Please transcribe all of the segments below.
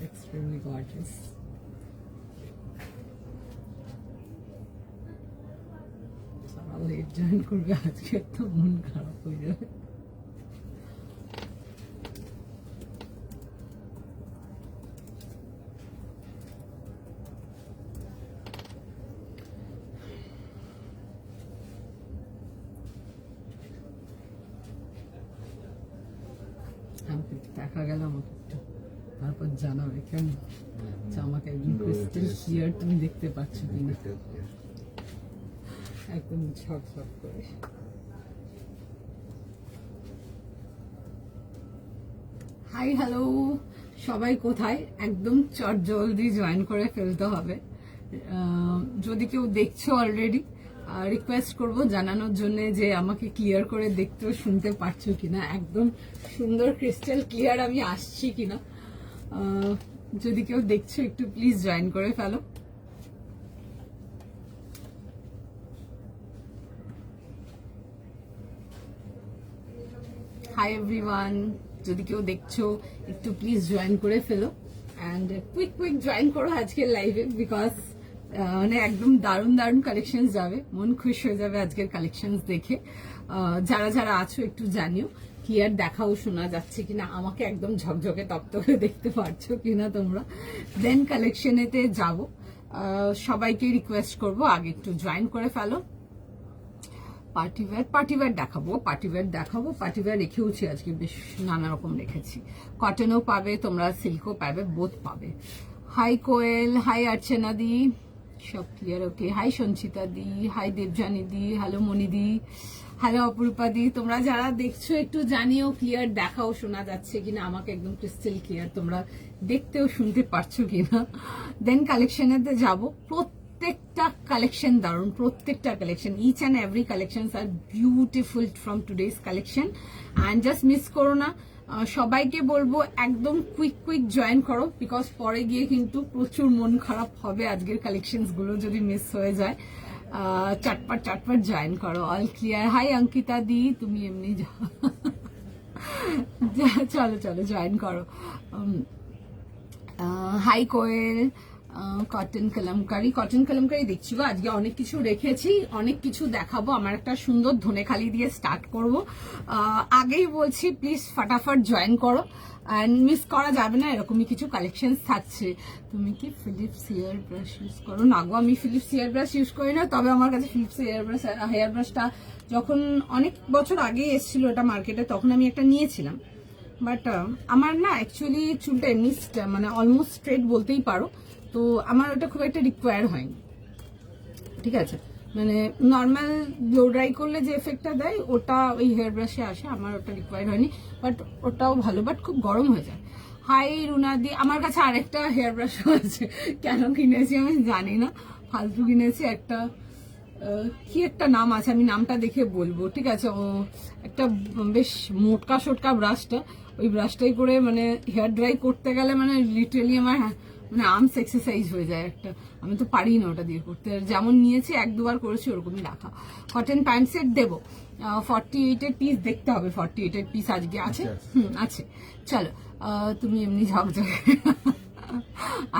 Extremely gorgeous. সারা late join করবে আজকে, তো মন খারাপ হয়ে যাবে। দেখা গেল আমাকে একটু, তারপর জানাবে কেন আমাকে একদম ক্রিস্টাল ক্লিয়ার তুমি দেখতে পাচ্ছ কিনা, একদম ঝকঝক করে। হাই হ্যালো সবাই, কোথায়? একদম চটজলদি জয়েন করে ফেলতে হবে। যদি কেউ দেখছো অলরেডি, রিকোয়েস্ট করব জানানোর জন্য যে আমাকে ক্লিয়ার করে দেখতে শুনতে পারছো কিনা, একদম সুন্দর ক্রিস্টাল ক্লিয়ার আমি আসছি কিনা। যদি কেউ দেখছো একটু প্লিজ জয়েন করে ফেলো। হাই এভরিওয়ান, যদি কেউ দেখছো একটু প্লিজ জয়েন করে ফেলো অ্যান্ড কুইক জয়েন করো আজকের লাইভে, বিকজ মানে একদম দারুণ দারুণ কালেকশন যাবে, মন খুশ হয়ে যাবে আজকের কালেকশন দেখে। যারা যারা আছো একটু জানিও ক্লিয়ার দেখাও শোনা যাচ্ছে কিনা, আমাকে একদম ঝকঝকে তকতকে দেখতে পারছো কিনা তোমরা। দেন কালেকশনেতে যাব, সবাইকে রিকোয়েস্ট করব আগে একটু জয়েন করে ফেলো। পার্টিওয়্যার দেখাবো, পার্টিওয়্যার রেখেওছি আজকে, বেশ নানা রকম রেখেছি। কটনও পাবে তোমরা, সিল্কও পাবে, বোথ পাবে। হাই কোয়েল, হাই অর্চনা দি, সব ক্লিয়ার? ওকে। হাই সঞ্চিতা দি, হাই দেবজানী দি, হ্যালো মণিদি, হ্যালো অপরূপা দি। তোমরা যারা দেখছো একটু জানিও ক্লিয়ার দেখাও শোনা যাচ্ছে কিনা, আমাকে একদম ক্রিস্টাল ক্লিয়ার তোমরা দেখতেও শুনতে পারছো কিনা। দেন কালেকশনেতে যাব। প্রত্যেকটা কালেকশন দারুন, প্রত্যেকটা collection, each and every collection are beautiful from today's collection. And just miss করো না, সবাইকে বলবো একদম কুইক জয়েন করো, বিকজ পরে গিয়ে কিন্তু প্রচুর মন খারাপ হবে আজকের কালেকশনস গুলো যদি মিস হয়ে যায়। চটপট জয়েন করো। All clear. হাই অঙ্কিতা দি, তুমি এমনি চলো জয়েন করো। হাই কোয়েল, কটন কলমকারি দেখছি গো, আজকে অনেক কিছু রেখেছি, অনেক কিছু দেখাবো। আমার একটা সুন্দর ধনেখালি দিয়ে স্টার্ট করব। আগেই বলছি প্লিজ ফটাফট জয়েন করো, অ্যান্ড মিস করা যাবে না, এরকমই কিছু কালেকশন থাকছে। তুমি কি ফিলিপস হেয়ার ব্রাশ ইউজ করো? না গো, আমি ফিলিপস হেয়ার ব্রাশ ইউজ করি না, তবে আমার কাছে ফিলিপস হেয়ার ব্রাশটা যখন অনেক বছর আগে এসেছিল এটা মার্কেটে, তখন আমি একটা নিয়েছিলাম। বাট আমার না অ্যাকচুয়ালি চুলটা এমনি মানে অলমোস্ট স্ট্রেট বলতেই পারো, তো আমার ওটা খুব একটা রিকোয়ার হয়নি। ঠিক আছে, মানে নর্মাল ব্লো ড্রাই করলে যে এফেক্টটা দেয় ওটা ওই হেয়ার ব্রাশে আসে, আমার ওটা রিকোয়ার হয়নি। বাট ওটাও ভালো, বাট খুব গরম হয়ে যায়। হাই রুনাদি, আমার কাছে আরেকটা হেয়ার ব্রাশও আছে, কেন কিনেছি আমি জানি না, ফালতু কিনেছি একটা। কি একটা নাম আছে, আমি নামটা দেখে বলবো, ঠিক আছে। ও একটা বেশ মোটকা সোটকা ব্রাশটা, ওই ব্রাশটাই করে মানে হেয়ার ড্রাই করতে গেলে মানে লিটারালি আমার মানে আর্মস এক্সারসাইজ হয়ে যায় একটা, আমি তো পারি না ওটা দিয়ে করতে। যেমন নিয়েছি 1-2 বার করেছি ওরকমই রাখা। কটন প্যান্ট সেট দেবো, 48-এর পিস দেখতে হবে, 48-এর পিস আজকে আছে। আছে, চলো। তুমি এমনি ঝকঝকে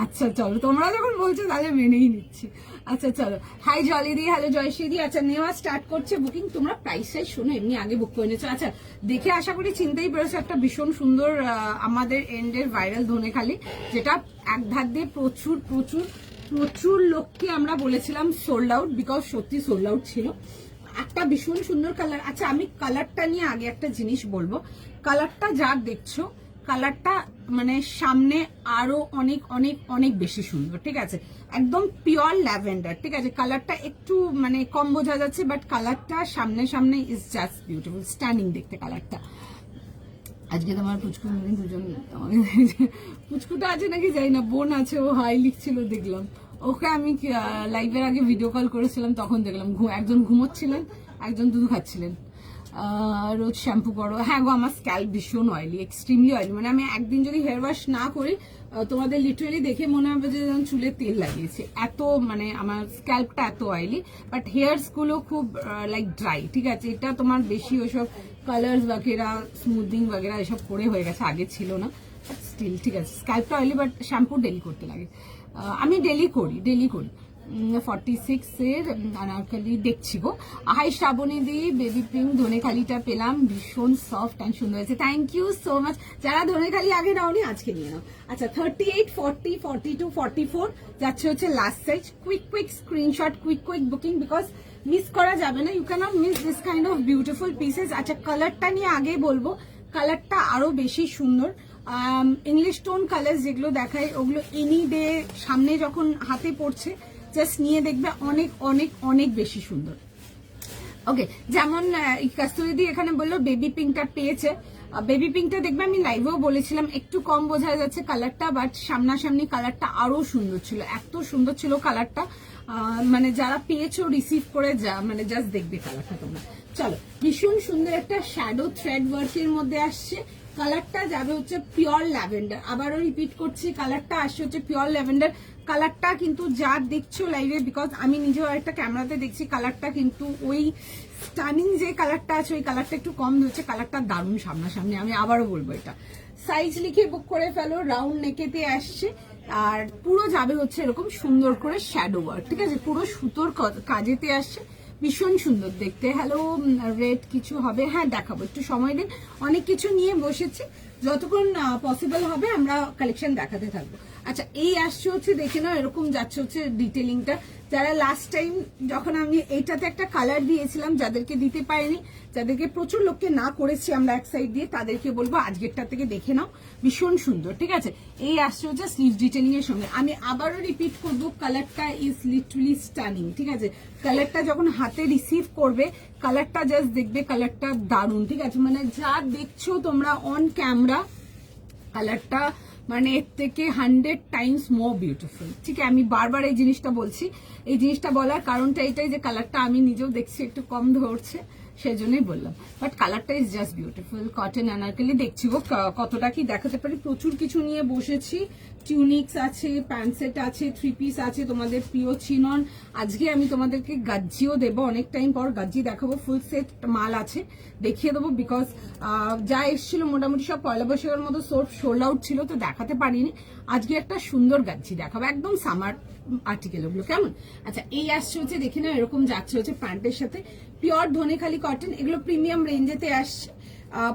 আচ্ছা চলো, তোমরা যখন বলছো তাহলে মেনেই নিচ্ছি। আচ্ছা চলো। হাই জলিদি, হ্যালো জয়শ্রীদি। আচ্ছা নেওয়া স্টার্ট করছে বুকিং। তোমরা প্রাইস সাইজ শোনো, এমনি আগে বুক করে নিয়েছো। আচ্ছা দেখে আশা করি চিন্তাই পেরেছো, একটা ভীষণ সুন্দর আমাদের এন্ডের ভাইরাল ধনেখালি, যেটা এক ধার দিয়ে প্রচুর প্রচুর প্রচুর লোককে আমরা বলেছিলাম সোল্ড আউট, বিকজ সত্যি সোল্ড আউট ছিল। একটা ভীষণ সুন্দর কালার। আচ্ছা আমি কালারটা নিয়ে আগে একটা জিনিস বলবো, কালারটা যা দেখছো কালারটা মানে সামনে আরো অনেক অনেক অনেক বেশি সুন্দর, ঠিক আছে। একদম পিওর ল্যাভেন্ডার, ঠিক আছে। কালারটা একটু মানে কম বোঝা যাচ্ছে, বাট কালারটা সামনে ইজ জাস্ট বিউটিফুল, স্ট্যান্ডিং দেখতে কালারটা। আজকে তোমার পুচকু দুজন, পুচকুটা আছে নাকি জানি না, বোন আছে, ও হাই লিখছিল দেখলাম। ওকে আমি লাইভের আগে ভিডিও কল করেছিলাম, তখন দেখলাম একজন ঘুমোচ্ছিলেন, একজন দুধ খাচ্ছিলেন। রোজ শ্যাম্পু করো? হ্যাঁ গো, আমার স্ক্যাল্প ভীষণ অয়েলি, এক্সট্রিমলি অয়েলি, মানে আমি একদিন যদি হেয়ার ওয়াশ না করি তোমাদের লিটারালি দেখে মনে হবে যে যেমন চুলে তেল লাগিয়েছে, এত মানে আমার স্ক্যাল্পটা এত অয়েলি, বাট হেয়ার্স গুলো খুব লাইক ড্রাই, ঠিক আছে। এটা তোমার বেশি ওসব কালার্স বাগেরা স্মুথিং বাগেরা এসব করে হয়ে গেছে, আগে ছিল না, বাট স্টিল ঠিক আছে। স্ক্যাল্পটা অয়েলি, বাট শ্যাম্পু ডেলি করতে লাগে, আমি ডেলি করি 46 এর আনারকলি দেখছি গো। হাই শ্রাবণী দি, বেবি পিঙ্ক ধনেখালিটা পেলাম, ভীষণ সফট অ্যান্ড সুন্দর হয়েছে, থ্যাংক ইউ সো মাচ। যারা ধনেখালি আগে নাওনি আজকে নিয়ে নাও। আচ্ছা 38, 40, 42, 44 যাচ্ছে হচ্ছে last size. Quick screenshot, quick booking, because miss করা যাবে না, you cannot miss this kind of beautiful pieces. আচ্ছা কালারটা নিয়ে আগে বলবো, কালারটা আরো বেশি সুন্দর। ইংলিশ টোন কালার যেগুলো দেখায় ওগুলো এনি ডে সামনে যখন হাতে পড়ছে জাস্ট নিয়ে দেখবে অনেক অনেক অনেক বেশি সুন্দর। ওকে, যেমন কস্তুরীদি এখানে বললো বেবি পিঙ্কটা পেয়েছে, বেবি পিঙ্কটা দেখবে আমি লাইভেও বলেছিলাম একটু কম বোঝা যাচ্ছে কালারটা, বাট সামনাসামনি কালারটা আরো সুন্দর ছিল, এত সুন্দর ছিল কালারটা, মানে যারা পেয়েছো রিসিভ করে মানে জাস্ট দেখবে কালারটা তোমরা। চলো, ভীষণ সুন্দর একটা শ্যাডো থ্রেড ওয়ার্কের মধ্যে আসছে, কালারটা যাবে হচ্ছে পিওর ল্যাভেন্ডার, আবারও রিপিট করছি কালারটা আসছে হচ্ছে পিওর ল্যাভেন্ডার। কালারটা কিন্তু যা দেখছো লাইভে, বিকজ আমি নিজেও একটা ক্যামেরাতে দেখছি, কালারটা কিন্তু ওই স্টানিং যে কালারটা আছে ওই কালারটা একটু কম ধরছে, কালারটা দারুণ সামনাসামনি, আমি আবারও বলবো এটা। সাইজ লিখে বুক করে ফেলো, রাউন্ড নেকেতে আসছে, আর পুরো যাবে হচ্ছে এরকম সুন্দর করে শ্যাডো ওয়ার্ক, ঠিক আছে, পুরো সুতোর কাজেতে আসছে, ভীষণ সুন্দর দেখতে। হ্যালো, রেড কিছু হবে, হ্যাঁ দেখাবো, একটু সময় দিন, অনেক কিছু নিয়ে বসেছি, যতক্ষণ পসিবল হবে আমরা কালেকশন দেখাতে থাকবো। আচ্ছা এই আসছে হচ্ছে দেখে নাও, এরকম যাচ্ছে হচ্ছে ডিটেলিংটা। যারা লাস্ট টাইম যখন আমি এইটাতে একটা কালার দিয়েছিলাম, যাদেরকে দিতে পারিনি, যাদেরকে প্রচুর লোককে না করেছি আমরা এক সাইড দিয়ে, তাদেরকে বলবো আজকেরটা থেকে দেখে নাও, ভীষণ সুন্দর, ঠিক আছে। এই আসছে হচ্ছে স্লিভ ডিটেলিং এর সঙ্গে। আমি আবারও রিপিট করবো, কালারটা ইজ লিটারালি স্টানিং, ঠিক আছে। কালারটা যখন হাতে রিসিভ করবে, কালারটা জাস্ট দেখবে, কালারটা দারুণ, ঠিক আছে। মানে যা দেখছো তোমরা অন ক্যামেরা, কালারটা মানে এর থেকে 100 টাইমস মোর বিউটিফুল, ঠিক আছে। আমি বারবার এই জিনিসটা বলছি, এই জিনিসটা বলার কারণটা এটাই যে কালারটা আমি নিজেও দেখছি একটু কম ধরছে, সেজন্যই বললাম, বাট কালারটা is just beautiful. Cotton Anarkali দেখছি গো, কতটা কি দেখাতে পারি, প্রচুর কিছু নিয়ে বসেছি, টিউনিক্স আছে, প্যান্ট সেট আছে, 3 পিস আছে, তোমাদের প্রিয় চিনন। আজকে আমি তোমাদেরকে গাজ্জিও দেবো, অনেক টাইম পর গাজ্জি দেখাবো, ফুল সেট মাল আছে দেখিয়ে দেবো, বিকজ যা এসেছিল মোটামুটি সব পয়লা বৈশাখের মতো সোল্ড আউট ছিল, তো দেখাতে পারিনি। আজকে একটা সুন্দর গাজ্জি দেখাবো, একদম সামার আর্টিকেল ওগুলো, কেমন। আচ্ছা এই আসছে হচ্ছে দেখে না, এরকম যাচ্ছে হচ্ছে প্যান্টের সাথে, পিওর ধনেখালি কটন, এগুলো প্রিমিয়াম রেঞ্জেতে আসছে,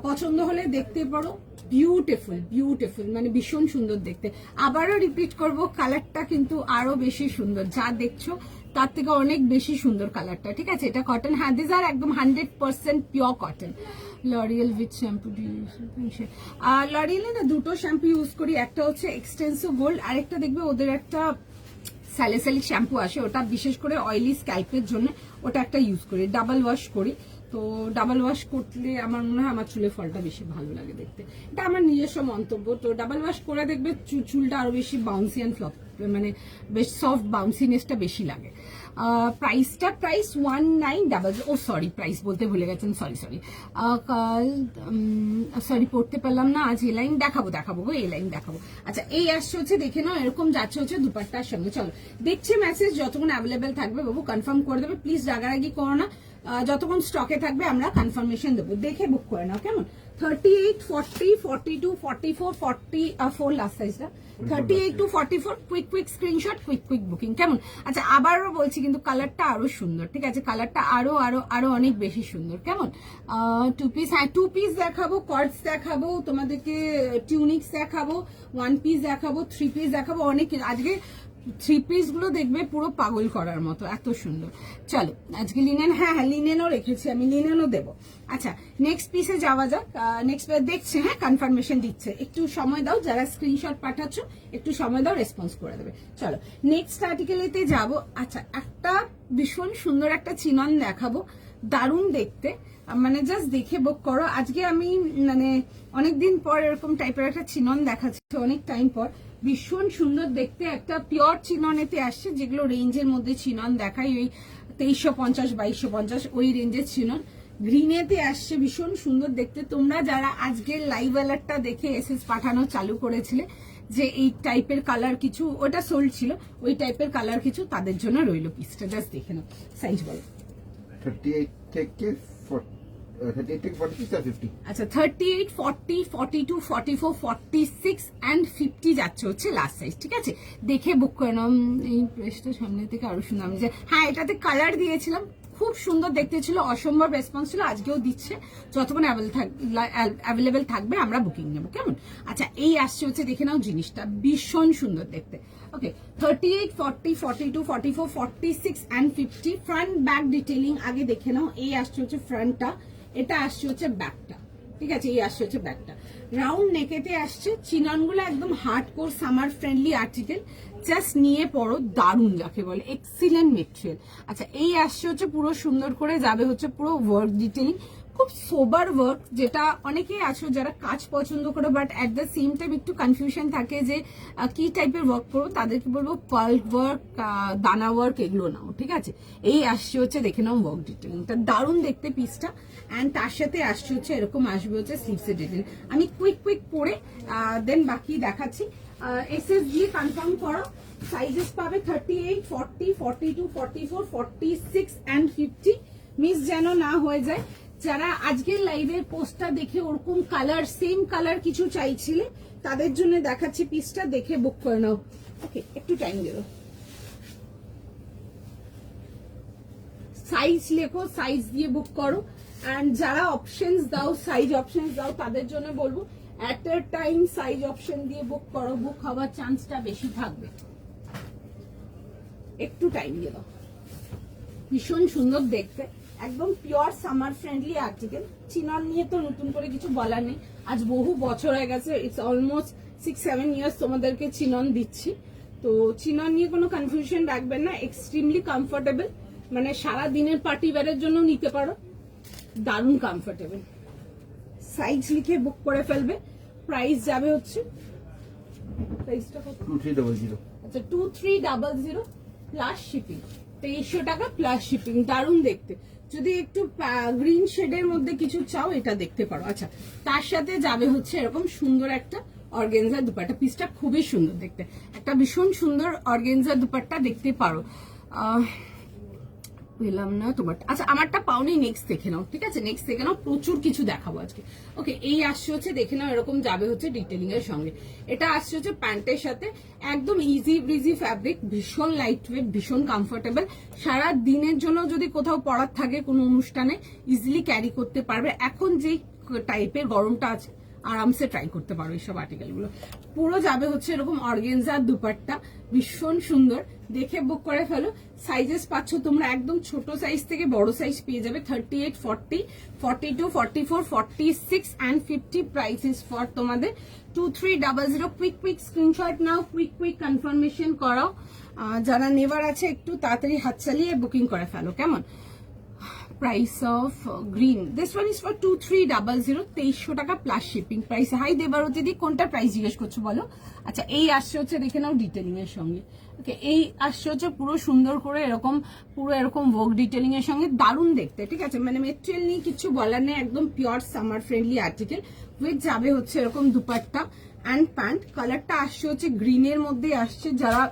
পছন্দ হলে দেখতে পারো, বিউটিফুল মানে ভীষণ সুন্দর দেখতে। আবারও রিপিট করব, কালারটা কিন্তু আরো বেশি সুন্দর, যা দেখছো তার থেকে অনেক বেশি সুন্দর কালারটা, ঠিক আছে। এটা কটন, হ্যাঁ দিস আর একদম 100% pure cotton. L'Oreal with shampoo, লরিয়েলে না দুটো শ্যাম্পু ইউজ করি, একটা হচ্ছে এক্সটেন্সিভ গোল্ড, আরেকটা দেখবে ওদের একটা স্যালিসাইলিক শ্যাম্পু আসে, ওটা বিশেষ করে অয়েলি স্ক্যাল্পের জন্য, ওটা একটা ইউজ করি, ডাবল ওয়াশ করি, তো ডাবল ওয়াশ করলে আমার মনে হয় আমার চুলের ফলটা বেশি ভালো লাগে দেখতে, এটা আমার নিজস্ব মন্তব্য। তো ডাবল ওয়াশ করে দেখবে চুলটা আরো বেশি বাউন্সি অ্যান্ড ফ্লপ, মানে বেশ সফট বাউন্সিনেসটা বেশি লাগে। প্রাইস 1900, ও সরি প্রাইস বলতে ভুলে গেছেন, সরি পড়তে পারলাম না আজ, এই লাইন দেখাবো গো, এই লাইন দেখাবো। আচ্ছা এই আসছে হচ্ছে দেখে নাও, এরকম যাচ্ছে হচ্ছে দুপাট্টার সঙ্গে। চলো দেখছি মেসেজ, যতক্ষণ অ্যাভেলেবেল থাকবে বাবু কনফার্ম করে দেবে, প্লিজ রাগারাগি করো না, যতক্ষণ স্টকে থাকবে আমরা কনফার্মেশন দেবো, দেখে বুক করে নাও, কেমন। 38, 40, 42, 44, 44 লাস্ট সাইজটা, 38 to 44, quick screenshot, quick booking, কেমন। আচ্ছা আবারও বলছি কিন্তু কালারটা আরো সুন্দর, ঠিক আছে, কালারটা আরো অনেক বেশি সুন্দর, কেমন। 2 পিস, হ্যাঁ 2 পিস দেখাবো, কর্ডস দেখাবো তোমাদেরকে, টিউনিক্স দেখাবো, 1 পিস দেখাবো, 3 পিস দেখাবো, অনেক। আজকে 3 পিস গুলো দেখবে পুরো পাগল করার মতো, এত সুন্দর। চলো আজকে লিনেন, হ্যাঁ লিনেনও রেখেছি আমি, লিনেনও দেবো। আচ্ছা নেক্সট পিসে যাওয়া যাক, নেক্সট দেখছে, হ্যাঁ কনফার্মেশন দিচ্ছে, একটু সময় দাও, যারা স্ক্রিনশট পাঠাচ্ছ একটু সময় দাও, রেসপন্স করে দেবে। চলো নেক্সট আর্টিকেলেতে যাবো। আচ্ছা একটা ভীষণ সুন্দর একটা চিনন দেখাবো, দারুণ দেখতে, মানে জাস্ট দেখে বুক করো। আজকে আমি মানে অনেকদিন পর এরকম টাইপের একটা চিনন দেখাচ্ছি, অনেক টাইম পর, ভীষণ সুন্দর দেখতে, একটা পিওর চিননেতে আসছে, যেগুলো রেঞ্জের মধ্যে চিনন দেখাই, ওই 2350, 2250 ওই রেঞ্জের চিনন, গ্রিনেতে আসছে, ভীষণ সুন্দর দেখতে। তোমরা যারা আজকের লাইভ অ্যালার্টটা দেখে এসএস পাঠানো চালু করেছিলে, যে এই টাইপের কালার কিছু ওটা সোল্ড ছিল, ওই টাইপের কালার কিছু তাদের জন্য রইলো পিসটা। জাস্ট দেখে নাও, সাইজ বলো। 38 থেকে 38 থেকে 46 আর 50। আচ্ছা 38, 40, 42, 44, 46 and 50 যাচ্ছে হচ্ছে লাস্ট সাইজ। ঠিক আছে, দেখে বুক করে নাও। এই প্রেসটা সামনে থেকে আরো সুন্দর। আমি যে হ্যাঁ এটাতে কালার দিয়েছিলাম, খুব সুন্দর দেখতে ছিল, অসম্ভব রেসপন্স ছিল। আজকেও দিচ্ছে, যতক্ষণ অ্যাভেলেবেল থাকবে আমরা বুকিং নেবো, কেমন? আচ্ছা এই আসছে হচ্ছে, দেখে নাও জিনিসটা ভীষণ সুন্দর দেখতে। ওকে 38, 40, 42, 44, 46 and 50 ফ্রন্ট ব্যাক ডিটেইলিং আগে দেখে নাও। এই আসছে হচ্ছে ফ্রন্টটা, এটা আসছে হচ্ছে ব্যাকটা। ঠিক আছে, এই আসছে হচ্ছে ব্যাকটা। রাউন্ড নেকেতে আসছে, চিননগুলো একদম hardcore summer friendly article, just নিয়ে পড়ো, দারুণ যাকে বলে, এক্সিলেন্ট মেটেরিয়াল। আচ্ছা এই আসছে হচ্ছে পুরো সুন্দর করে যাবে হচ্ছে পুরো ওয়ার্ক ডিটেইলিং, খুব সোবার ওয়ার্ক, যেটা অনেকেই আছো যারা কাজ পছন্দ করো but at the same time একটু কনফিউশন থাকে যে কি টাইপের ওয়ার্ক করবো, তাদেরকে বলবো পার্ল ওয়ার্ক, দানা ওয়ার্ক এগুলো নাও। ঠিক আছে, এই আসছে হচ্ছে দেখে নাও ওয়ার্ক ডিটেইলিংটা, দারুণ দেখতে পিসটা। অ্যান্ড তার সাথে আসছে হচ্ছে এরকম আসবে হচ্ছে স্লিভসের ডিটেইল। আমি কুইক পরে দেন বাকি দেখাচ্ছি। এসএস দিয়ে কনফার্ম করো, সাইজেস পাবে 38, 40, 42, 44, 46 and 50। মিস যেন না হয়ে যায়। যারা আজকের লাইভের পোস্টটা দেখে ওরকম কালার, সেম কালার কিছু চাইছিলে, তাদের জন্য দেখাচ্ছি পিসটা, দেখে বুক করে নাও। ওকে একটু টাইম দেবো। সাইজ লেখো, সাইজ দিয়ে বুক করো। অ্যান্ড যারা অপশনস দাও, সাইজ অপশনস দাও, তাদের জন্য বলবো at a time size option দিয়ে বুক করো, বুক হওয়ার চান্সটা বেশি থাকবে। একটু টাইম দিয়ে দাও। ভীষণ সুন্দর দেখতে, একদম pure summer friendly article. Chinon নিয়ে তো নতুন করে কিছু বলার নেই, আজ বহু বছর হয়ে গেছে, ইটস অলমোস্ট 6-7 ইয়ার্স তোমাদেরকে চিনন দিচ্ছি। তো চিনন নিয়ে কোনো কনফিউশন রাখবেন না, এক্সট্রিমলি কমফোর্টেবল, মানে সারা দিনের পার্টি ওয়্যারের জন্য নিতে পারো, দারুণ কমফোর্টেবল। সাইজ লিখে বুক করে ফেলবে। প্রাইস যাবে হচ্ছে, প্রাইসটা কত? 2300। আচ্ছা 2300 প্লাস শিপিং, 2300 টাকা প্লাস শিপিং। দারুণ দেখতে, যদি একটু গ্রিন শেডের মধ্যে কিছু চাও এটা দেখতে পারো। আচ্ছা তার সাথে যাবে হচ্ছে এরকম সুন্দর একটা অর্গেনজা দুপাট্টা, পিসটা খুবই সুন্দর দেখতে, একটা ভীষণ সুন্দর অর্গেনজা দুপাট্টা দেখতে পারো। পেলাম না তোমার। আচ্ছা আমারটা পাওনি, নেক্সট দেখে নাও। ঠিক আছে, নেক্সট দেখে নাও, প্রচুর কিছু দেখাবো আজকে। ওকে এই আসছে হচ্ছে দেখে নাও, এরকম যাবে হচ্ছে ডিটেলিং এর সঙ্গে। এটা আসছে হচ্ছে প্যান্টের সাথে, একদম ইজি ব্রিজি ফ্যাব্রিক, ভীষণ লাইট ওয়েট, ভীষণ কমফোর্টেবল। সারা দিনের জন্য যদি কোথাও পরার থাকে কোনো অনুষ্ঠানে, ইজিলি ক্যারি করতে পারবে। এখন যে টাইপের গরমটা আছে, আরামসে ট্রাই করতে পারো এইসব আর্টিকেল গুলো। পুরো যাবে হচ্ছে এরকম অর্গেনজার দুপাট্টা, ভীষণ সুন্দর, দেখে বুক করে ফেলো। সাইজেস পাচ্ছ তোমরা একদম ছোট সাইজ থেকে বড় সাইজ পেয়ে যাবে, 38, 40, 42, 44, 46 and 50। প্রাইসেস ফর তোমাদের 2300। কুইক স্ক্রিনশট নাও, কুইক কনফার্মেশন করাও। যারা নেবার আছে একটু তাড়াতাড়ি হাত চালিয়ে বুকিং করে ফেলো, কেমন? Price of green, this one is for 2300, 2300 টাকা plus shipping. Price hi Debarati di, কোনটা প্রাইস জিজ্ঞেস করছো বলো? আচ্ছা এই আসছে হচ্ছে দেখে নাও ডিটেলিং এর সঙ্গে। ওকে এই আসছে হচ্ছে পুরো সুন্দর করে এরকম, পুরো এরকম ওয়ার্ক ডিটেলিং এর সঙ্গে, দারুণ দেখতে। ঠিক আছে, মানে মেটেরিয়াল নিয়ে কিছু বলার নেই, একদম pure summer friendly article. With যাবে হচ্ছে এরকম দুপাট্টা অ্যান্ড প্যান্ট। কালারটা আসছে হচ্ছে গ্রিনের মধ্যে আসছে। যারা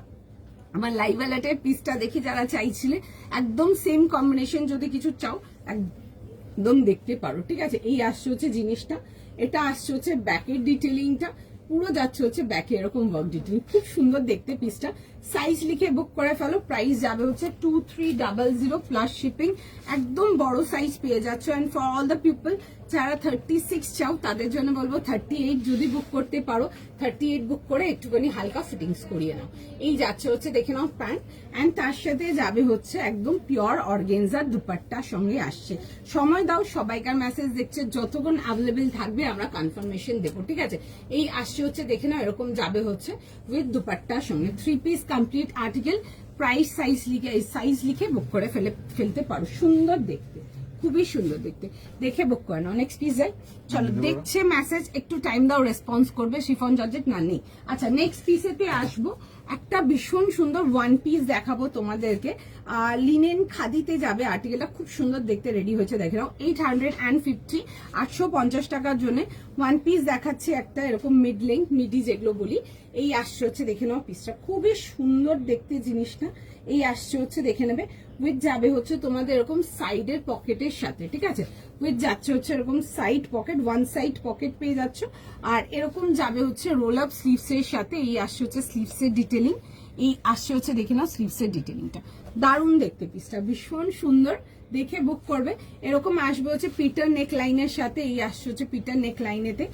আমার লাইভ অ্যালার্টের পিসটা দেখি যারা চাইছিলে, একদম সেম কম্বিনেশন যদি কিছু চাও একদম দেখতে পারো। ঠিক আছে, এই আসছে হচ্ছে জিনিসটা। এটা আসছে হচ্ছে ব্যাকের ডিটেলিংটা, পুরো যাচ্ছে হচ্ছে ব্যাকে এরকম ওয়ার্ক ডিটেলিং, খুব সুন্দর দেখতে পিসটা। সাইজ লিখে বুক করে ফেলো। প্রাইস যাবে হচ্ছে 2300 প্লাস শিপিং। একদম বড় সাইজ পেয়ে যাচ্ছ। And for all the people যারা 36 চাও তাদের জন্য বলবো 38 যদি বুক করতে পারো, 38 বুক করে একটুখানি হালকা ফিটিংস করিয়ে নাও। এই যাচ্ছে হচ্ছে দেখে নাও প্যান্ট, অ্যান্ড তার সাথে যাবে হচ্ছে একদম পিওর অর্গেনজার দুপাট্টার সঙ্গে আসছে। সময় দাও, সবাইকার মেসেজ দেখছে, যতক্ষণ অ্যাভেলেবেল থাকবে আমরা কনফার্মেশন দেবো। ঠিক আছে, এই আসছে হচ্ছে দেখে নাও, এরকম যাবে হচ্ছে উইথ দুপাট্টার সঙ্গে। 3 piece complete article. Price size লিখে বুক করে ফেলতে পারো। সুন্দর দেখতে, খুবই সুন্দর দেখতে, দেখে বুক করে নাও। নেক্সট পিস যাই, চলো। দেখছে মেসেজ, একটু টাইম দাও, রেসপন্স করবে। শিফন জর্জেট না নেই। আচ্ছা নেক্সট পিসেতে আসবো। একটা ভীষণ সুন্দর ওয়ান পিস দেখাবো তোমাদেরকে, লিনেন খাদিতে যাবে আর্টিকেলটা, খুব সুন্দর দেখতে রেডি হয়েছে দেখে নাও। 850, 850 টাকার জন্য ওয়ান পিস দেখাচ্ছে একটা এরকম মিড লেন্থ, মিডি যেগুলো বলি। এই আসছে হচ্ছে দেখে নাও পিসটা, খুবই সুন্দর দেখতে জিনিসটা। এই আসছে হচ্ছে দেখে নেবে, উইথ যাবে হচ্ছে তোমাদের এরকম সাইডের পকেটের সাথে, ঠিক আছে, উইথ যাচ্ছে হচ্ছে এরকম side pocket, one side pocket পেয়ে যাচ্ছ। আর এরকম যাবে হচ্ছে রোল আপ স্লিভস এর সাথে। এই আসছে হচ্ছে স্লিভস এর ডিটেলিং, এই আসছে হচ্ছে দেখে নাও স্লিভস এর ডিটেলিংটা, দারুণ দেখতে পিসটা, ভীষণ সুন্দর, দেখে বুক করবে। এরকম আসবে হচ্ছে পিটার নেক লাইনের সাথে, এই আসছে হচ্ছে পিটার নেক লাইনেতে।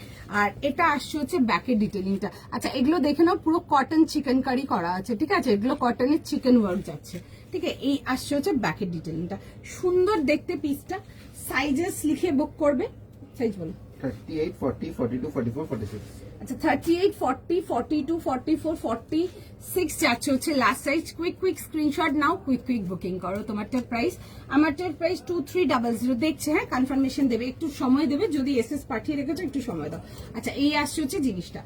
আর এটা আসছে হচ্ছে ব্যাকের ডিটেলিংটা। আচ্ছা এগুলো দেখে নাও পুরো কটন চিকেন কারি করা আছে, ঠিক আছে, এগুলো কটনের চিকেন ওয়ার্ক যাচ্ছে, ঠিক আছে। এই আসছে হচ্ছে ব্যাকের ডিটেলিংটা, সুন্দর দেখতে পিসটা। সাইজেস লিখে বুক করবে, সাইজ বলো। 38, 40, 42, 44, 46. আচ্ছা 38, 40, 42, 44, 46 যাচ্ছে হচ্ছে লাস্ট সাইজ। কুইক স্ক্রিনশট নাও, কুইক বুকিং করো। তোমারটার প্রাইস, আমারটার প্রাইস 2300 দেখছে, হ্যাঁ কনফার্মেশন দেবে, একটু সময় দেবে, যদি এসএস পাঠিয়ে রেখেছো একটু সময় দাও। আচ্ছা এই আসছে হচ্ছে জিনিসটা,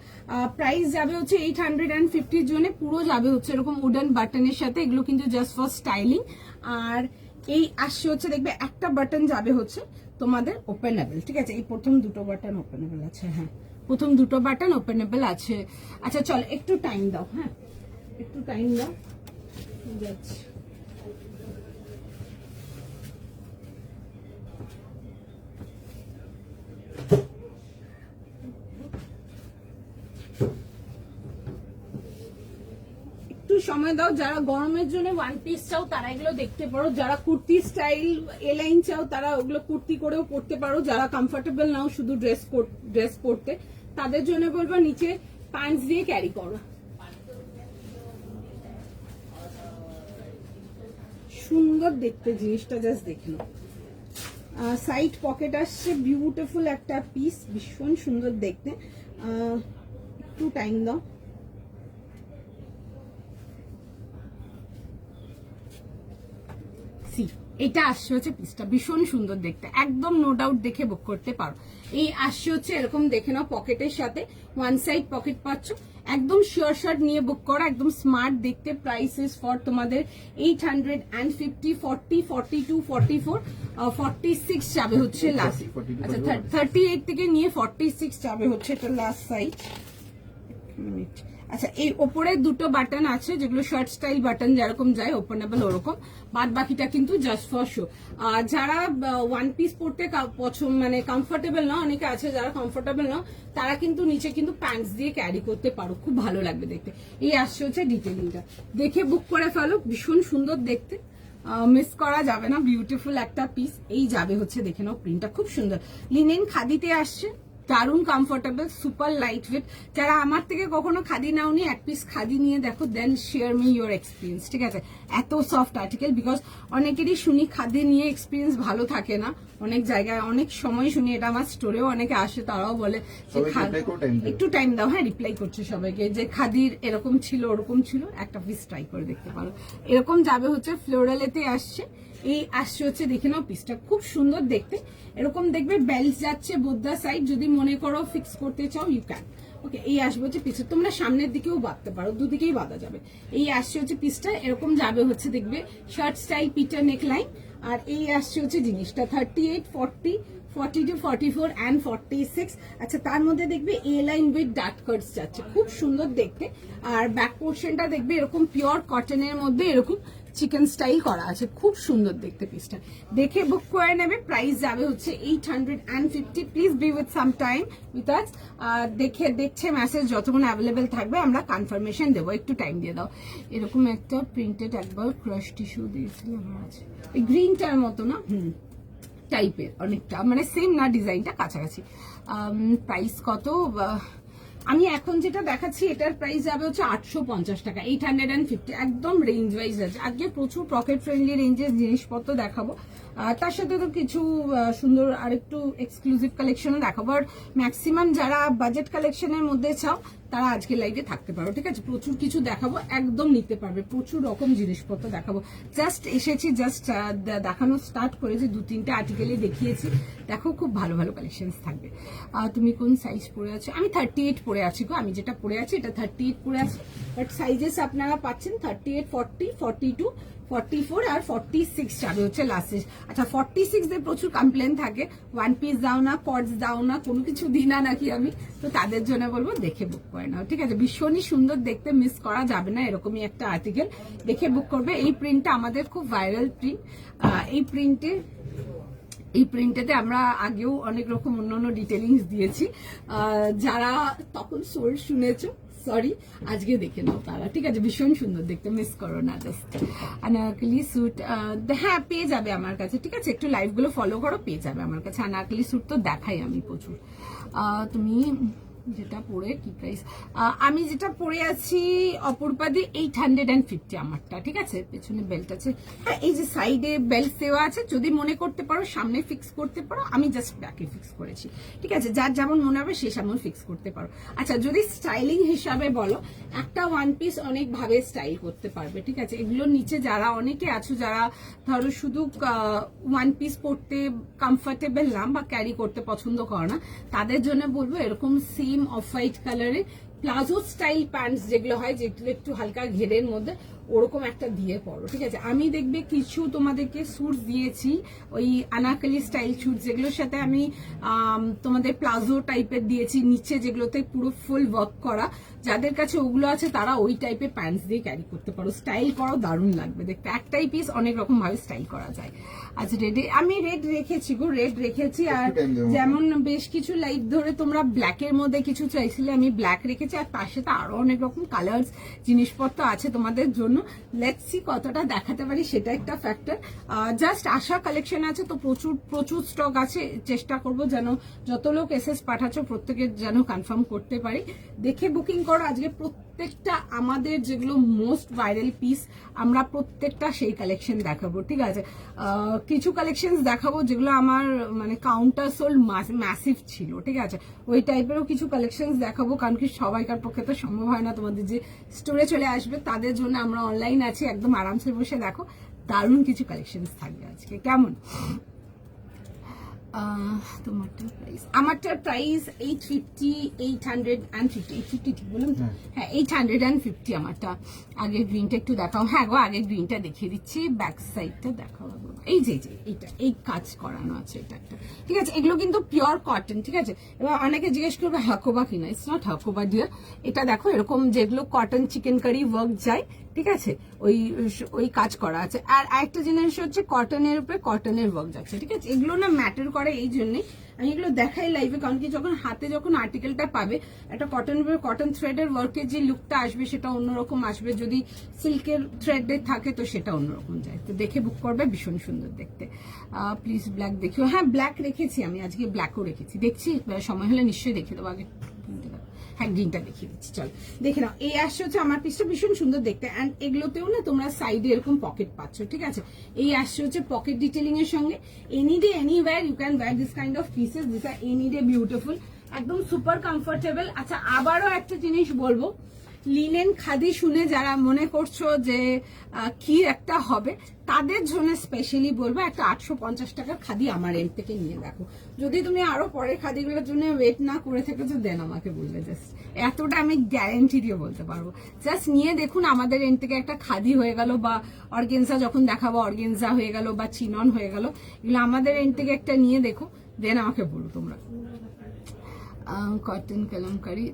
প্রাইস যাবে হচ্ছে 850 জন্য, পুরো যাবে হচ্ছে এরকম উডেন বাটনের সাথে, এগুলো কিন্তু জাস্ট ফর স্টাইলিং। আর এই আসছে হচ্ছে দেখবে একটা বাটন যাবে হচ্ছে তোমাদের ওপেনেবল, ঠিক আছে, এই প্রথম দুটো বাটন ওপেনেবল আছে, হ্যাঁ প্রথম দুটো বাটন ওপেনেবল আছে। আচ্ছা চল একটু টাইম দাও, হ্যাঁ একটু টাইম দাও, যাচ্ছি। একটু সময় দাও, যারা গরমের জন্য ওয়ান পিস চাও তারা এগুলো দেখতে পারো, যারা কুর্তি স্টাইল এলাইন চাও তারা ওগুলো কুর্তি করেও পরতে পারো, যারা কমফোর্টেবল নাও শুধু ড্রেস পরতে তাদের জন্য বলবো নিচে প্যান্টস দিয়ে ক্যারি করো। সুন্দর দেখতে জিনিসটা, জাস্ট দেখে নাও। সাইড পকেট আসছে, বিউটিফুল একটা পিস, ভীষণ সুন্দর দেখতে। একটু টাইম দাও, এটা আসছে হচ্ছে পিসটা, ভীষণ সুন্দর দেখতে, একদম নো ডাউট দেখে বুক করতে পারো। এই আসছে হচ্ছে এরকম দেখে নাও পকেটের সাথে, ওয়ান সাইড পকেট পাচ্ছ, একদম শিওর শর্ট নিয়ে বুক করো, একদম স্মার্ট দেখতে। প্রাইসেস ফর তোমাদের 850, 40, 42, 44, 46 যাবে হচ্ছে লাস্ট। আচ্ছা 38 থেকে নিয়ে 46 যাবে হচ্ছে এটা লাস্ট সাইজ। আচ্ছা এই ওপরের দুটো বাটন আছে যেগুলো শর্ট স্টাইল বাটন যেরকম যায় ওপেনেবল ওরকম, বাদ বাকিটা কিন্তু জাস্ট ফর শো। যারা ওয়ান পিস পরতে মানে কমফোর্টেবল না, অনেকে আছে যারা কমফোর্টেবল না, তারা কিন্তু নিচে কিন্তু প্যান্টস দিয়ে ক্যারি করতে পারো, খুব ভালো লাগবে দেখতে। এই আসছে হচ্ছে ডিটেলিংটা, দেখে বুক করে ফেলো, ভীষণ সুন্দর দেখতে, মিস করা যাবে না, বিউটিফুল একটা পিস। এই যাবে হচ্ছে দেখে নাও প্রিন্টটা, খুব সুন্দর, লিনেন খাদিতে আসছে, দারুণ কমফোর্টেবল, সুপার লাইট ওয়েট। যারা আমার থেকে কখনো খাদি নাওনি, এক পিস খাদি নিয়ে দেখো, দেন শেয়ার মি ইউর এক্সপিরিয়েন্স, ঠিক আছে। এত সফট আর্টিকেল, বিকজ অনেকেরই শুনি খাদি নিয়ে এক্সপিরিয়েন্স ভালো থাকে না, অনেক জায়গায় অনেক সময় শুনি, এটা আমার স্টোরেও অনেকে আসে, তারাও বলে যে একটু টাইম দাও, হ্যাঁ রিপ্লাই করছে সবাইকে, যে খাদির এরকম ছিল ওরকম ছিল, একটা পিস ট্রাই করে দেখতে পারো। এরকম যাবে হচ্ছে ফ্লোরালেতে আসছে, এই আসছে হচ্ছে দেখে নাও পিসটা, খুব সুন্দর দেখতে। এরকম দেখবে বেল্ট যাচ্ছে বোদ্দা সাইড, যদি মনে করো ফিক্স করতে চাও ইউ ক্যান। ওকে এই আসবে হচ্ছে পিসটা, তোমরা সামনের দিকেও বাঁধতে পারো, দুদিকেই বাঁধা যাবে। এই আসছে হচ্ছে পিসটা, এরকম যাবে হচ্ছে দেখবে শার্ট স্টাইল পিটার নেক লাইন। আর এই আসছে হচ্ছে জিনিসটা 38, 40, 42, 44 and 46। আচ্ছা তার মধ্যে দেখবে এ লাইন উইথ ডার্ক কাটস যাচ্ছে, খুব সুন্দর দেখতে। আর ব্যাক পোর্শনটা দেখবে এরকম পিওর কটনের মধ্যে এরকম চিকেন স্টাইল করা আছে, খুব সুন্দর দেখতে পিসটা, দেখে বুক করে নেবে। প্রাইস যাবে হচ্ছে 850। Please be with some time with us. দেখছে মেসেজ যতক্ষণ অ্যাভেলেবেল থাকবে আমরা কনফার্মেশন দেবো, একটু টাইম দিয়ে দাও। এরকম একটা প্রিন্টেড একবার ক্রাশ টিস্যু দিয়েছিলাম, আছে এই গ্রিনটার মতো না, টাইপের অনেকটা, মানে সেম না, ডিজাইনটা কাছাকাছি। প্রাইস কত, আমি এখন যেটা দেখাচ্ছি এটার প্রাইস যাবে হচ্ছে 850 টাকা, 850, একদম রেঞ্জ ওয়াইজ আছে। আজকে প্রচুর পকেট ফ্রেন্ডলি রেঞ্জের জিনিসপত্র দেখাবো, তার সাথে তো কিছু সুন্দর আরেকটু এক্সক্লুসিভ কালেকশনও দেখাবো। আর ম্যাক্সিমাম যারা বাজেট কালেকশনের মধ্যে চাও তারা আজকে লাইভে থাকতে পারো, ঠিক আছে। প্রচুর কিছু দেখাবো, একদম নিতে পারবে, প্রচুর রকম জিনিসপত্র দেখাবো। জাস্ট এসেছি, জাস্ট দেখানো স্টার্ট করেছি, 2-3টে আর্টিকেলে দেখিয়েছি। দেখো খুব ভালো ভালো কালেকশনস থাকবে। তুমি কোন সাইজ পরে আছো? আমি 38 পরে আছি গো। আমি যেটা পরে আছি এটা 38 পরে আছি, বাট সাইজেস আপনারা পাচ্ছেন 38, 40, 42, 44 আর 46 যাবে হচ্ছে লাস্ট। আচ্ছা 46 দের প্রচুর কমপ্লেন থাকে, ওয়ান পিস দাও না, কর্ডস দাও না, কোনো কিছু দিই না নাকি আমি, তো তাদের জন্য বলবো দেখে বুক করে নাও, ঠিক আছে। ভীষণই সুন্দর দেখতে, মিস করা যাবে না, এরকমই একটা আর্টিকেল দেখে বুক করবে। এই প্রিন্টটা আমাদের খুব ভাইরাল প্রিন্ট। এই প্রিন্টেতে আমরা আগেও অনেক রকম অন্যান্য ডিটেলিংস দিয়েছি, যারা তখন সোল শুনেছো সরি, আজকে দেখে নাও তারা, ঠিক আছে। ভীষণ সুন্দর দেখতে, মিস করো না। জাস্ট আনারকলি স্যুট, হ্যাঁ পেয়ে যাবে আমার কাছে, ঠিক আছে। একটু লাইভ গুলো ফলো করো, পেয়ে যাবে আমার কাছে। আনারকলি স্যুট তো দেখাই আমি প্রচুর। তুমি যেটা পরে কি প্রাইস? আমি যেটা পরে আছি অপরূপাদি 850 আমারটা, ঠিক আছে। পেছনে বেল্ট আছে, হ্যাঁ এই যে সাইডে বেল্ট দেওয়া আছে, যদি মনে করতে পারো সামনে ফিক্স করতে পারো, আমি জাস্ট ব্যাকে ফিক্স করেছি, ঠিক আছে। যার যেমন মনে হবে সে সেমন ফিক্স করতে পারো। আচ্ছা যদি স্টাইলিং হিসাবে বলো, একটা ওয়ান পিস অনেক ভাবে স্টাইল করতে পারবে, ঠিক আছে। এগুলোর নিচে যারা অনেকে আছো যারা ধরো শুধু ওয়ান পিস পরতে কমফর্টেবল না বা ক্যারি করতে পছন্দ করো না, তাদের জন্য বলবো এরকম সেম অফ হোয়াইট কালারে প্লাজো স্টাইল প্যান্টস যেগুলো হয়, যেগুলো একটু হালকা ঘেরের মধ্যে, ওরকম একটা দিয়ে পড়ো, ঠিক আছে। আমি দেখবে কিছু তোমাদেরকে স্যুট দিয়েছি, ওই আনারকলি স্টাইল স্যুট, যেগুলোর সাথে আমি তোমাদের প্লাজো টাইপের দিয়েছি, নিচে যেগুলোতে পুরো ফুল ওয়ার্ক করা। যাদের কাছে ওগুলো আছে তারা ওই টাইপের প্যান্টস দিয়ে ক্যারি করতে পারো, স্টাইল করো, দারুণ লাগবে দেখতে। একটাই পিস অনেক রকম ভাবে স্টাইল করা যায়। আচ্ছা রেডে আমি রেড রেখেছি গো, রেড রেখেছি। আর যেমন বেশ কিছু লাইভ ধরে তোমরা ব্ল্যাকের মধ্যে কিছু চাইছিলে, আমি ব্ল্যাক রেখেছি। আর তার সাথে আরো অনেক রকম কালার্স জিনিসপত্র আছে তোমাদের জন্য। লেটস সি কতটা দেখাতে পারি, সেটা একটা ফ্যাক্টর। জাস্ট আশা কালেকশন আছে তো, প্রচুর প্রচুর স্টক আছে। চেষ্টা করব যেন যত লোক এসএস পাঠাচ্ছ প্রত্যেকের যেন কনফার্ম করতে পারি। দেখে বুকিং করো। আজকে প্রত্যেকটা আমাদের যেগুলো মোস্ট ভাইরাল পিস, আমরা প্রত্যেকটা সেই কালেকশন দেখাবো, ঠিক আছে। কিছু কালেকশন দেখাবো যেগুলো আমার মানে কাউন্টার সোল্ড ম্যাসিভ ছিল, ঠিক আছে। ওই টাইপেরও কিছু কালেকশন দেখাবো, কারণ কি সবাইকার পক্ষে তো সম্ভব হয় না তোমাদের যে স্টোরে চলে আসবে, তাদের জন্য আমরা অনলাইন আছি, একদম আরামসে বসে দেখো। দারুণ কিছু কালেকশন থাকবে আজকে, কেমন? তোমারটার প্রাইস, আমারটার প্রাইস 850, 850 ঠিক বললাম তো? হ্যাঁ 850 আমারটা। আগের গ্রিনটা একটু দেখাও। হ্যাঁ গো আগের গ্রিনটা দেখিয়ে দিচ্ছি, ব্যাক সাইডটা দেখাও। এই যে এইটা, এই কাজ করানো আছে এটা একটা, ঠিক আছে। এগুলো কিন্তু পিওর কটন, ঠিক আছে। এবার অনেকে জিজ্ঞেস করবে হাকোবা কিনা, ইটস নট হাকোবা ডিয়ার। এটা দেখো এরকম যেগুলো কটন চিকেন কারি ওয়ার্ক যায়, ঠিক আছে, ওই কাজ করা আছে। আর আরেকটা জিনিস হচ্ছে কটনের উপরে কটনের ওয়ার্ক যাচ্ছে, ঠিক আছে। এগুলো না ম্যাটার করে এই জন্যই আমি এগুলো দেখাই লাইভে, কারণ কি যখন হাতে যখন আর্টিকেলটা পাবে, একটা কটনের উপরে কটন থ্রেডের ওয়ার্কের যে লুকটা আসবে সেটা অন্যরকম আসবে। যদি সিল্কের থ্রেডের থাকে তো সেটা অন্যরকম যায়। তো দেখে বুক করবে, ভীষণ সুন্দর দেখতে। প্লিজ ব্ল্যাক দেখিও। হ্যাঁ ব্ল্যাক রেখেছি আমি, আজকে ব্ল্যাকও রেখেছি, দেখছি সময় হলে নিশ্চয়ই দেখে দেবো। আগে হ্যাঁ গ্রিনটা দেখিয়ে দিচ্ছি, চল দেখে নাও। এই আসছে হচ্ছে আমার পিসটা, ভীষণ সুন্দর দেখতে। অ্যান্ড এগুলোতেও না তোমরা সাইডে এরকম পকেট পাচ্ছ, ঠিক আছে। এই আসছে হচ্ছে পকেট ডিটেলিং এর সঙ্গে। Any day anywhere you can wear this kind of pieces, this are any day beautiful, একদম সুপার কমফোর্টেবল। আচ্ছা আবারও একটা জিনিস বলবো, লিনেন খাদি শুনে যারা মনে করছো যে কি একটা হবে, তাদের জন্য স্পেশালি বলবো একটা 850 টাকার খাদি আমার এন্ড থেকে নিয়ে দেখো। যদি তুমি আরো পরের খাদিগুলোর জন্য ওয়েট না করে থেকেছো দেন আমাকে বলবে, জাস্ট এতটা আমি গ্যারেন্টি দিয়ে বলতে পারবো। জাস্ট নিয়ে দেখুন, আমাদের এন্ড থেকে একটা খাদি হয়ে গেল, বা অর্গেনজা যখন দেখাবো অর্গেনজা হয়ে গেল, বা চিনন হয়ে গেল, এগুলো আমাদের এন্ড থেকে একটা নিয়ে দেখো, দেন আমাকে বলো তোমরা। কটন কালামকারি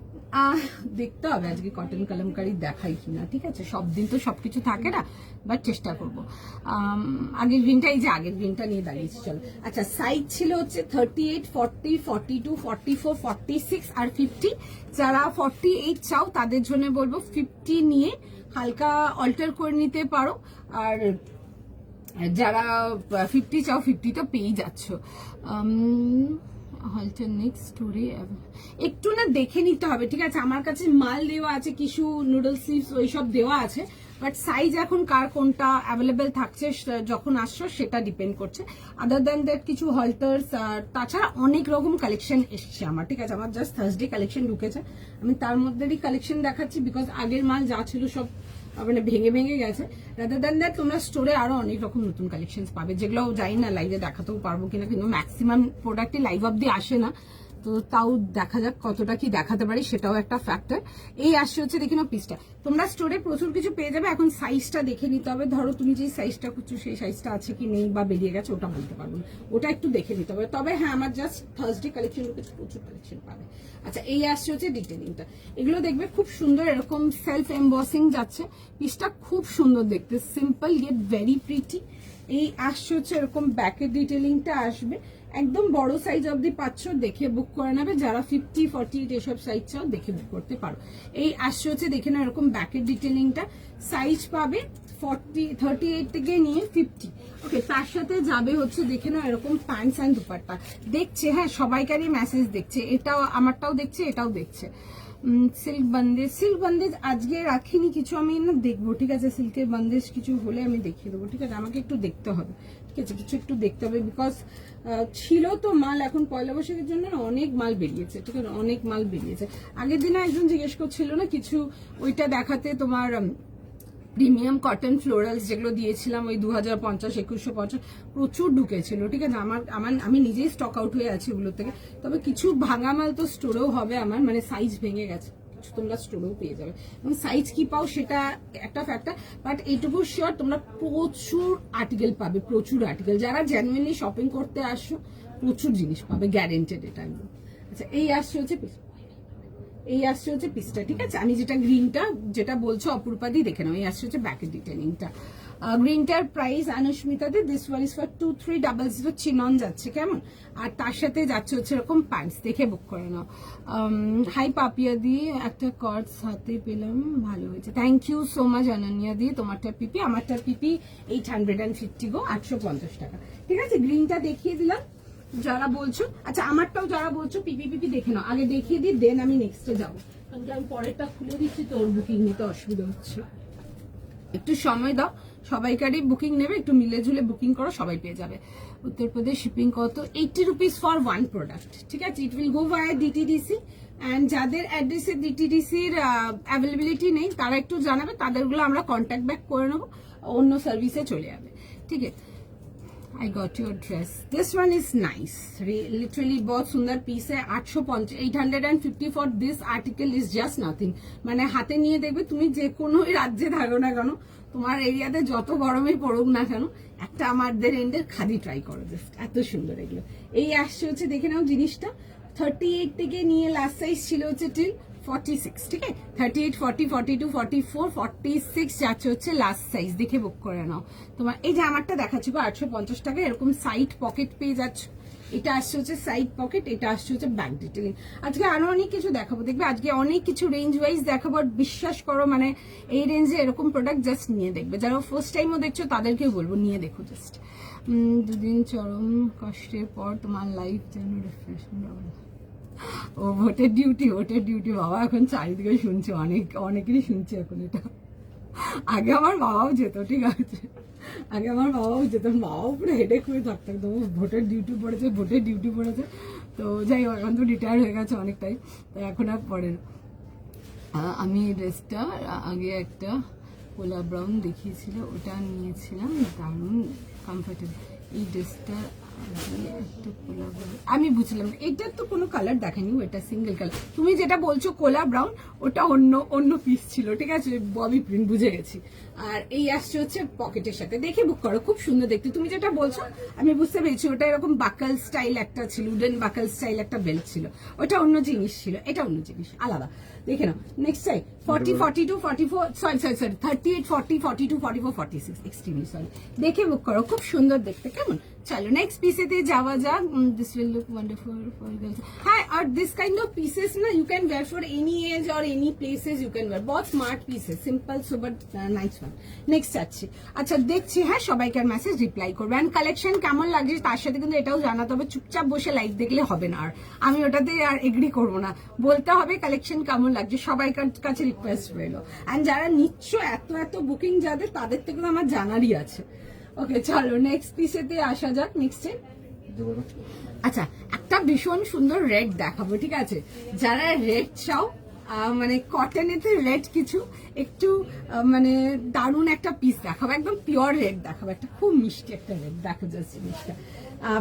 দেখতে হবে আজকে কটন কালামকারি দেখাই কিনা, ঠিক আছে। সব দিন তো সবকিছু থাকে না, বাট চেষ্টা করবো। আগের গ্রিনটা, এই যে আগের গ্রিনটা নিয়ে দাঁড়িয়েছি, চলো। আচ্ছা সাইজ ছিল হচ্ছে 38, 40, 42, 44, 46 আর 50। যারা 48 চাও তাদের জন্য বলবো 50 নিয়ে হালকা অল্টার করে নিতে পারো। আর যারা 50 চাও 50 তো পেয়েই যাচ্ছ। হালটার নেক্সট স্টোরি একটু না দেখে নিতে হবে, ঠিক আছে? আমার কাছে মাল দেওয়া আছে, কিছু নুডল স্লিভস ওইসব দেওয়া আছে, বাট সাইজ এখন কার কোনটা অ্যাভেলেবেল থাকছে যখন আসছো সেটা ডিপেন্ড করছে। আদার দ্যান দ্যাট কিছু হলটার্স, তাছাড়া অনেক রকম কালেকশন এসছে আমার, ঠিক আছে? আমার জাস্ট থার্সডে কালেকশন ঢুকেছে, আমি তার মধ্যেরই কালেকশন দেখাচ্ছি, বিকজ আগের মাল যা ছিল সব মানে ভেঙে ভেঙে গেছে। রাদার দ্যান দ্যাট তোমরা স্টোরে আরো অনেক রকম নতুন কালেকশন পাবে, যেগুলো জানি না লাইভে দেখাতেও পারবো কিনা, কিন্তু ম্যাক্সিমাম প্রোডাক্টই লাইভ অব্দি আসে না, তো তাও দেখা যাক কতটা কি দেখাতে পারি, সেটাও একটা ফ্যাক্টর। এই আসছে হচ্ছে দেখে নাও পিসটা, তোমরা স্টোরে প্রচুর কিছু পেয়ে যাবে, এখন সাইজটা দেখে নিতে হবে। ধরো তুমি যে সাইজটা খুঁজছো সেই সাইজটা আছে কি নেই বা বেরিয়ে গেছে ওটা বলতে পারবো না, ওটা একটু দেখে নিতে হবে। তবে হ্যাঁ, আমার জাস্ট থার্সডে কালেকশন ঢুকেছে, প্রচুর কালেকশন পাবে। আচ্ছা, এই আসছে হচ্ছে ডিটেলিংটা, এগুলো দেখবে খুব সুন্দর, এরকম সেলফ এমবসিং যাচ্ছে, পিসটা খুব সুন্দর দেখতে, সিম্পল গেট ভেরি প্রিটি। এই আসছে হচ্ছে এরকম ব্যাকের ডিটেলিংটা আসবে, একদম বড় সাইজ অবধি পাচ্ছ, দেখে বুক করে নেবে। যারা 50, 48 এসব সাইজ চাও দেখে বুক করতে পারো। এই আসছে হচ্ছে দেখে না এরকম ব্যাকের ডিটেলিংটা, সাইজ পাবে 38 থেকে নিয়ে 50। ওকে, তার সাথে যাবে হচ্ছে দেখে না এরকম প্যান্টস অ্যান্ড দুপাট্টা। দেখছে, হ্যাঁ সবাইকারই মেসেজ দেখছে, এটাও আমারটাও দেখছে, এটাও দেখছে। সিল্ক বন্দেজ আজকে রাখিনি কিছু, আমি না দেখবো, ঠিক আছে? সিল্কের বন্দেজ কিছু হলে আমি দেখিয়ে দেবো, ঠিক আছে? আমাকে একটু দেখতে হবে, ঠিক আছে? কিছু একটু দেখতে হবে, বিকজ ছিল তো মাল, এখন পয়লা বৈশাখের জন্য না অনেক মাল বেরিয়েছে, ঠিক আছে? অনেক মাল বেরিয়েছে। আগের দিনে একজন জিজ্ঞেস করছিল না কিছু, ওইটা দেখাতে তোমার প্রিমিয়াম কটন ফ্লোরালস যেগুলো দিয়েছিলাম ওই 2050, 2150 প্রচুর ঢুকেছিল, ঠিক আছে? আমি নিজেই স্টক আউট হয়ে আছি ওগুলো থেকে, তবে কিছু ভাঙা মাল তো স্টোরেও হবে আমার, মানে সাইজ ভেঙে গেছে, তোমরা স্টোরেও পেয়ে যাবে, এবং সাইজ কি পাও সেটা একটা ফ্যাক্টর। বাট এইটুকু শিওর তোমরা প্রচুর আর্টিকেল পাবে, প্রচুর আর্টিকেল। যারা জেনুইনলি শপিং করতে আসো প্রচুর জিনিস পাবে, গ্যারেন্টেড এটা একদম। আচ্ছা, এই আসছে হচ্ছে পিসটা, ঠিক আছে? আমি যেটা গ্রিনটা যেটা বলছো অপূর্বাদি দেখে নাও, এই আসছে হচ্ছে ব্যাকের ডিটেলিংটা। গ্রিনটার প্রাইস অনুস্মিতাতে দিস ওয়ান ইজ ফর 2300 চিনন যাচ্ছে, কেমন? আর তার সাথে যাচ্ছে হচ্ছে এরকম প্যান্টস, দেখে বুক করে নাও। হাই পাপিয়া দি, একটা কর্ডস হাতে পেলাম, ভালো হয়েছে, thank you so much Ananya di. তোমারটার পিপি, আমারটার পিপি 850 গো, 850 টাকা, ঠিক আছে? গ্রিনটা দেখিয়ে দিলাম যারা বলছো। আচ্ছা, আমারটাও যারা বলছো পিপি দেখে নাও, আগে দেখিয়ে দিই, দেন আমি নেক্সটে যাবো, কারণ আমি পরেরটা খুলে দিচ্ছি, তোর বুকিং নিতে অসুবিধা হচ্ছে। একটু সময় দাও, সবাইকারই বুকিং নেবে, একটু মিলে ঝুলে বুকিং করো, সবাই পেয়ে যাবে। উত্তরপ্রদেশ শিপিং কত? 80 রুপিস ফর ওয়ান প্রোডাক্ট, ঠিক আছে? It will go via DTDC, and যাদের অ্যাড্রেসে ডিটিডিসির অ্যাভেলেবিলিটি নেই তারা একটু জানাবে, তাদেরগুলো আমরা কন্ট্যাক্ট ব্যাক করে নেবো, অন্য সার্ভিসে চলে যাবে, ঠিক আছে? I got your dress. This one is nice. Literally बहुत सुंदर पीस है। 850 for this article is just nothing. মানে হাতে নিয়ে দেখবে তুমি যে কোনো রাজ্যে থাকো না কেন, তোমার এরিয়াতে যত গরমে পড়ুক না কেন, একটা আমাদের এন্ডের খাদি ট্রাই করো, জাস্ট এত সুন্দর এগুলো। এই আসছে হচ্ছে দেখে নাও জিনিসটা, 38 থেকে নিয়ে লাস্ট সাইজ ছিল হচ্ছে টিল 46, ঠিক আছে? 38, 40, 42, 44, 46 যাচ্ছে হচ্ছে লাস্ট সাইজ, দেখে বুক করে নাও। তোমার এই যে আমারটা দেখাচ্ছি 850 টাকা, এরকম সাইড পকেট পেয়ে যাচ্ছ। এটা আসছে হচ্ছে সাইড পকেট, এটা আসছে হচ্ছে ব্যাক ডিটেলিং। আজকে আরো অনেক কিছু দেখাবো, দেখবে আজকে অনেক কিছু রেঞ্জ ওয়াইজ দেখাবো, আর বিশ্বাস করো মানে এই রেঞ্জে এরকম প্রোডাক্ট জাস্ট নিয়ে দেখবে, যারা ফার্স্ট টাইমও দেখছো তাদেরকেও বলবো নিয়ে দেখো জাস্ট। দুদিন চরম কষ্টের পর তোমার লাইফ যেন রিফ্রেশমেন্ট হবে। ও ভোটের ডিউটি বাবা, এখন চারিদিকে শুনছি, অনেকেরই শুনছি এখন এটা। আগে আমার বাবাও যেত, ঠিক আছে? আগে আমার বাবাও যেত, বাবাও পুরো হেডেক হয়ে থাকতো, তো ভোটের ডিউটি পড়েছে, তো যাই হোক, এখন তো রিটায়ার হয়ে গেছে অনেকটাই, তো এখন আর পড়ে না। আমি ড্রেসটা আগে একটা কোলা ব্রাউন দেখিয়েছিল, ওটা নিয়েছিলাম, দারুণ কমফোর্টেবল। এই ড্রেসটা একটা কোলা ব্রাউন, আমি বুঝলাম এটা তো কোনো কালার দেখানি, এটা সিঙ্গেল কালার। তুমি যেটা বলছো কোলা ব্রাউন, ওটা অন্য পিস ছিল, ঠিক আছে? ববি প্রিন্ট, বুঝে গেছি। আর এই আসছে হচ্ছে পকেটের সাথে, দেখে বুক করো, খুব সুন্দর দেখতে। তুমি যেটা বলছো আমি বুঝতে পেরেছি, ওটা এরকম বাকাল স্টাইল একটা ছিল, উডেন বাকাল স্টাইল একটা বেল্ট ছিল, ওটা অন্য জিনিস ছিল, এটা অন্য জিনিস আলাদা। দেখে নাও next side 40, 42, 44, sorry 38, 40, 42, 44, 46, extremely sorry. দেখে বুক করো, খুব সুন্দর দেখতে, কেমন? চলো নেক্সট পিসেতে যাওয়া যাক। This will look wonderful for girls. হ্যাঁ, আর দিস কাইন্ড অফ পিসেস না you can wear for any age or any places you can wear. বহুত smart pieces, simple sober nice one. Next যাচ্ছি। আচ্ছা দেখছি, হ্যাঁ সবাইকার মেসেজ রিপ্লাই করবে। অ্যান্ড কালেকশন কেমন লাগছে তার সাথে কিন্তু এটাও জানাতে হবে, চুপচাপ বসে লাইভ দেখলে হবে না। আর আমি ওটাতে আর এগ্রি করবো না, বলতে হবে কালেকশন কেমন লাগছে, সবাইকার কাছে রিকোয়েস্ট রইলো। অ্যান্ড যারা নিচ্ছ এত এত বুকিং যাদের, তাদের থেকে তো আমার জানারই আছে। ওকে চলো নেক্সট পিসেতে আসা যাক। নেক্সটে আচ্ছা একটা ভীষণ সুন্দর রেড দেখাবো, ঠিক আছে? যারা রেড চাও, মানে কটনেতে রেড কিছু একটু মানে দারুণ একটা পিস দেখাবো, একদম পিওর রেড দেখাবো, একটা খুব মিষ্টি একটা রেড দেখো জাস্ট জিনিসটা।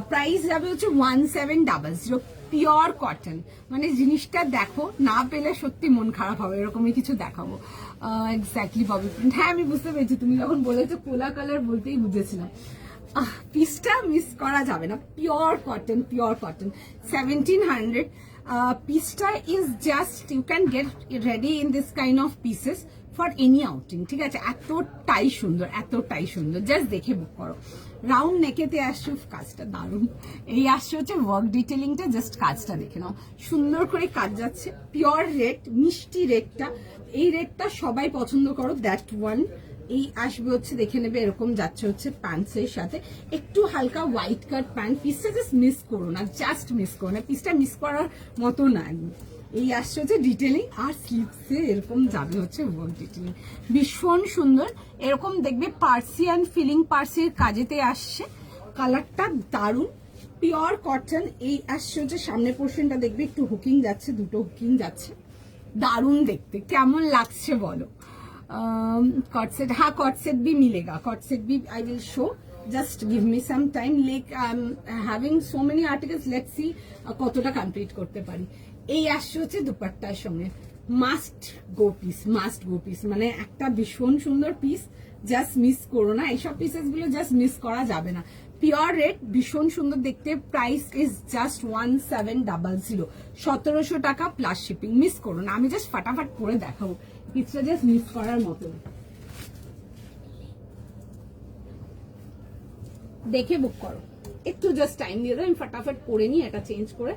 প্রাইস যাবে হচ্ছে 1700, পিওর কটন। মানে জিনিসটা দেখো, না পেলে সত্যি মন খারাপ হবে, এরকমই কিছু দেখাবো। এক্স্যাক্টলি ববি প্রিন্ট, হ্যাঁ আমি বুঝতে পেরেছি, তুমি যখন বলেছো কোলা কালার বলতেই বুঝেছিলাম। পিসটা মিস করা যাবে না, পিওর কটন, পিওর কটন। 1700 পিসটা is just, you can get ready in this kind of pieces for any outing, ঠিক আছে? এতটাই সুন্দর, এতটাই সুন্দর, জাস্ট দেখে বুক করো। রাউন্ড নেকেতে আসছে, কাজটা দারুণ। এই আসছে হচ্ছে ওয়ার্ক ডিটেলিংটা, জাস্ট কাজটা দেখে নাও, সুন্দর করে কাজ যাচ্ছে। পিওর রেড, মিষ্টি রেডটা, এই রেডটা সবাই পছন্দ করো, দ্যাট ওয়ান। এই আসবে হচ্ছে দেখে নেবে, এরকম যাচ্ছে হচ্ছে প্যান্টসের সাথে, একটু হালকা হোয়াইট কাট প্যান্ট। পিসটা জাস্ট মিস করো না, জাস্ট মিস করো না, পিসটা মিস করার মতো না একদম। এই আসছে হচ্ছে ডিটেলিং, আর স্লিপসে এরকম যাবে হচ্ছে ওয়ার্ক ডিটেলিং, ভীষণ সুন্দর। এরকম দেখবে পার্সি অ্যান্ড ফিলিং পার্সির কাজেতে আসছে, কালারটা দারুণ, পিওর কটন। এই আসছে হচ্ছে সামনের পোর্শনটা দেখবে একটু হুকিং যাচ্ছে, দুটো হুকিং যাচ্ছে, দারুণ দেখতে। কেমন লাগছে বলো? কটসেট, हाँ कॉटसेट भी मिलेगा, कॉटसेट भी I will show, just give me some time, like I'm having so many articles, let's see কতটা কমপ্লিট করতে পারি। এই আসছে হচ্ছে দুপাট্টার সঙ্গে, must go piece, must go piece, মানে একটা ভীষণ সুন্দর পিস, জাস্ট মিস করো না, এইসব পিসেস গুলো জাস্ট মিস করা যাবে না। পিওর রেড, ভীষণ সুন্দর দেখতে, প্রাইস ইজ জাস্ট 1700, 1700 টাকা প্লাস শিপিং। মিস করো না, আমি জাস্ট ফাটাফাট করে দেখাবো, পিসটা জাস্ট মিস করার মতো। দেখে বুক করো, একটু জাস্ট টাইম দিয়ে দাও, আমি ফাটাফাট করে নিই এটা চেঞ্জ করে,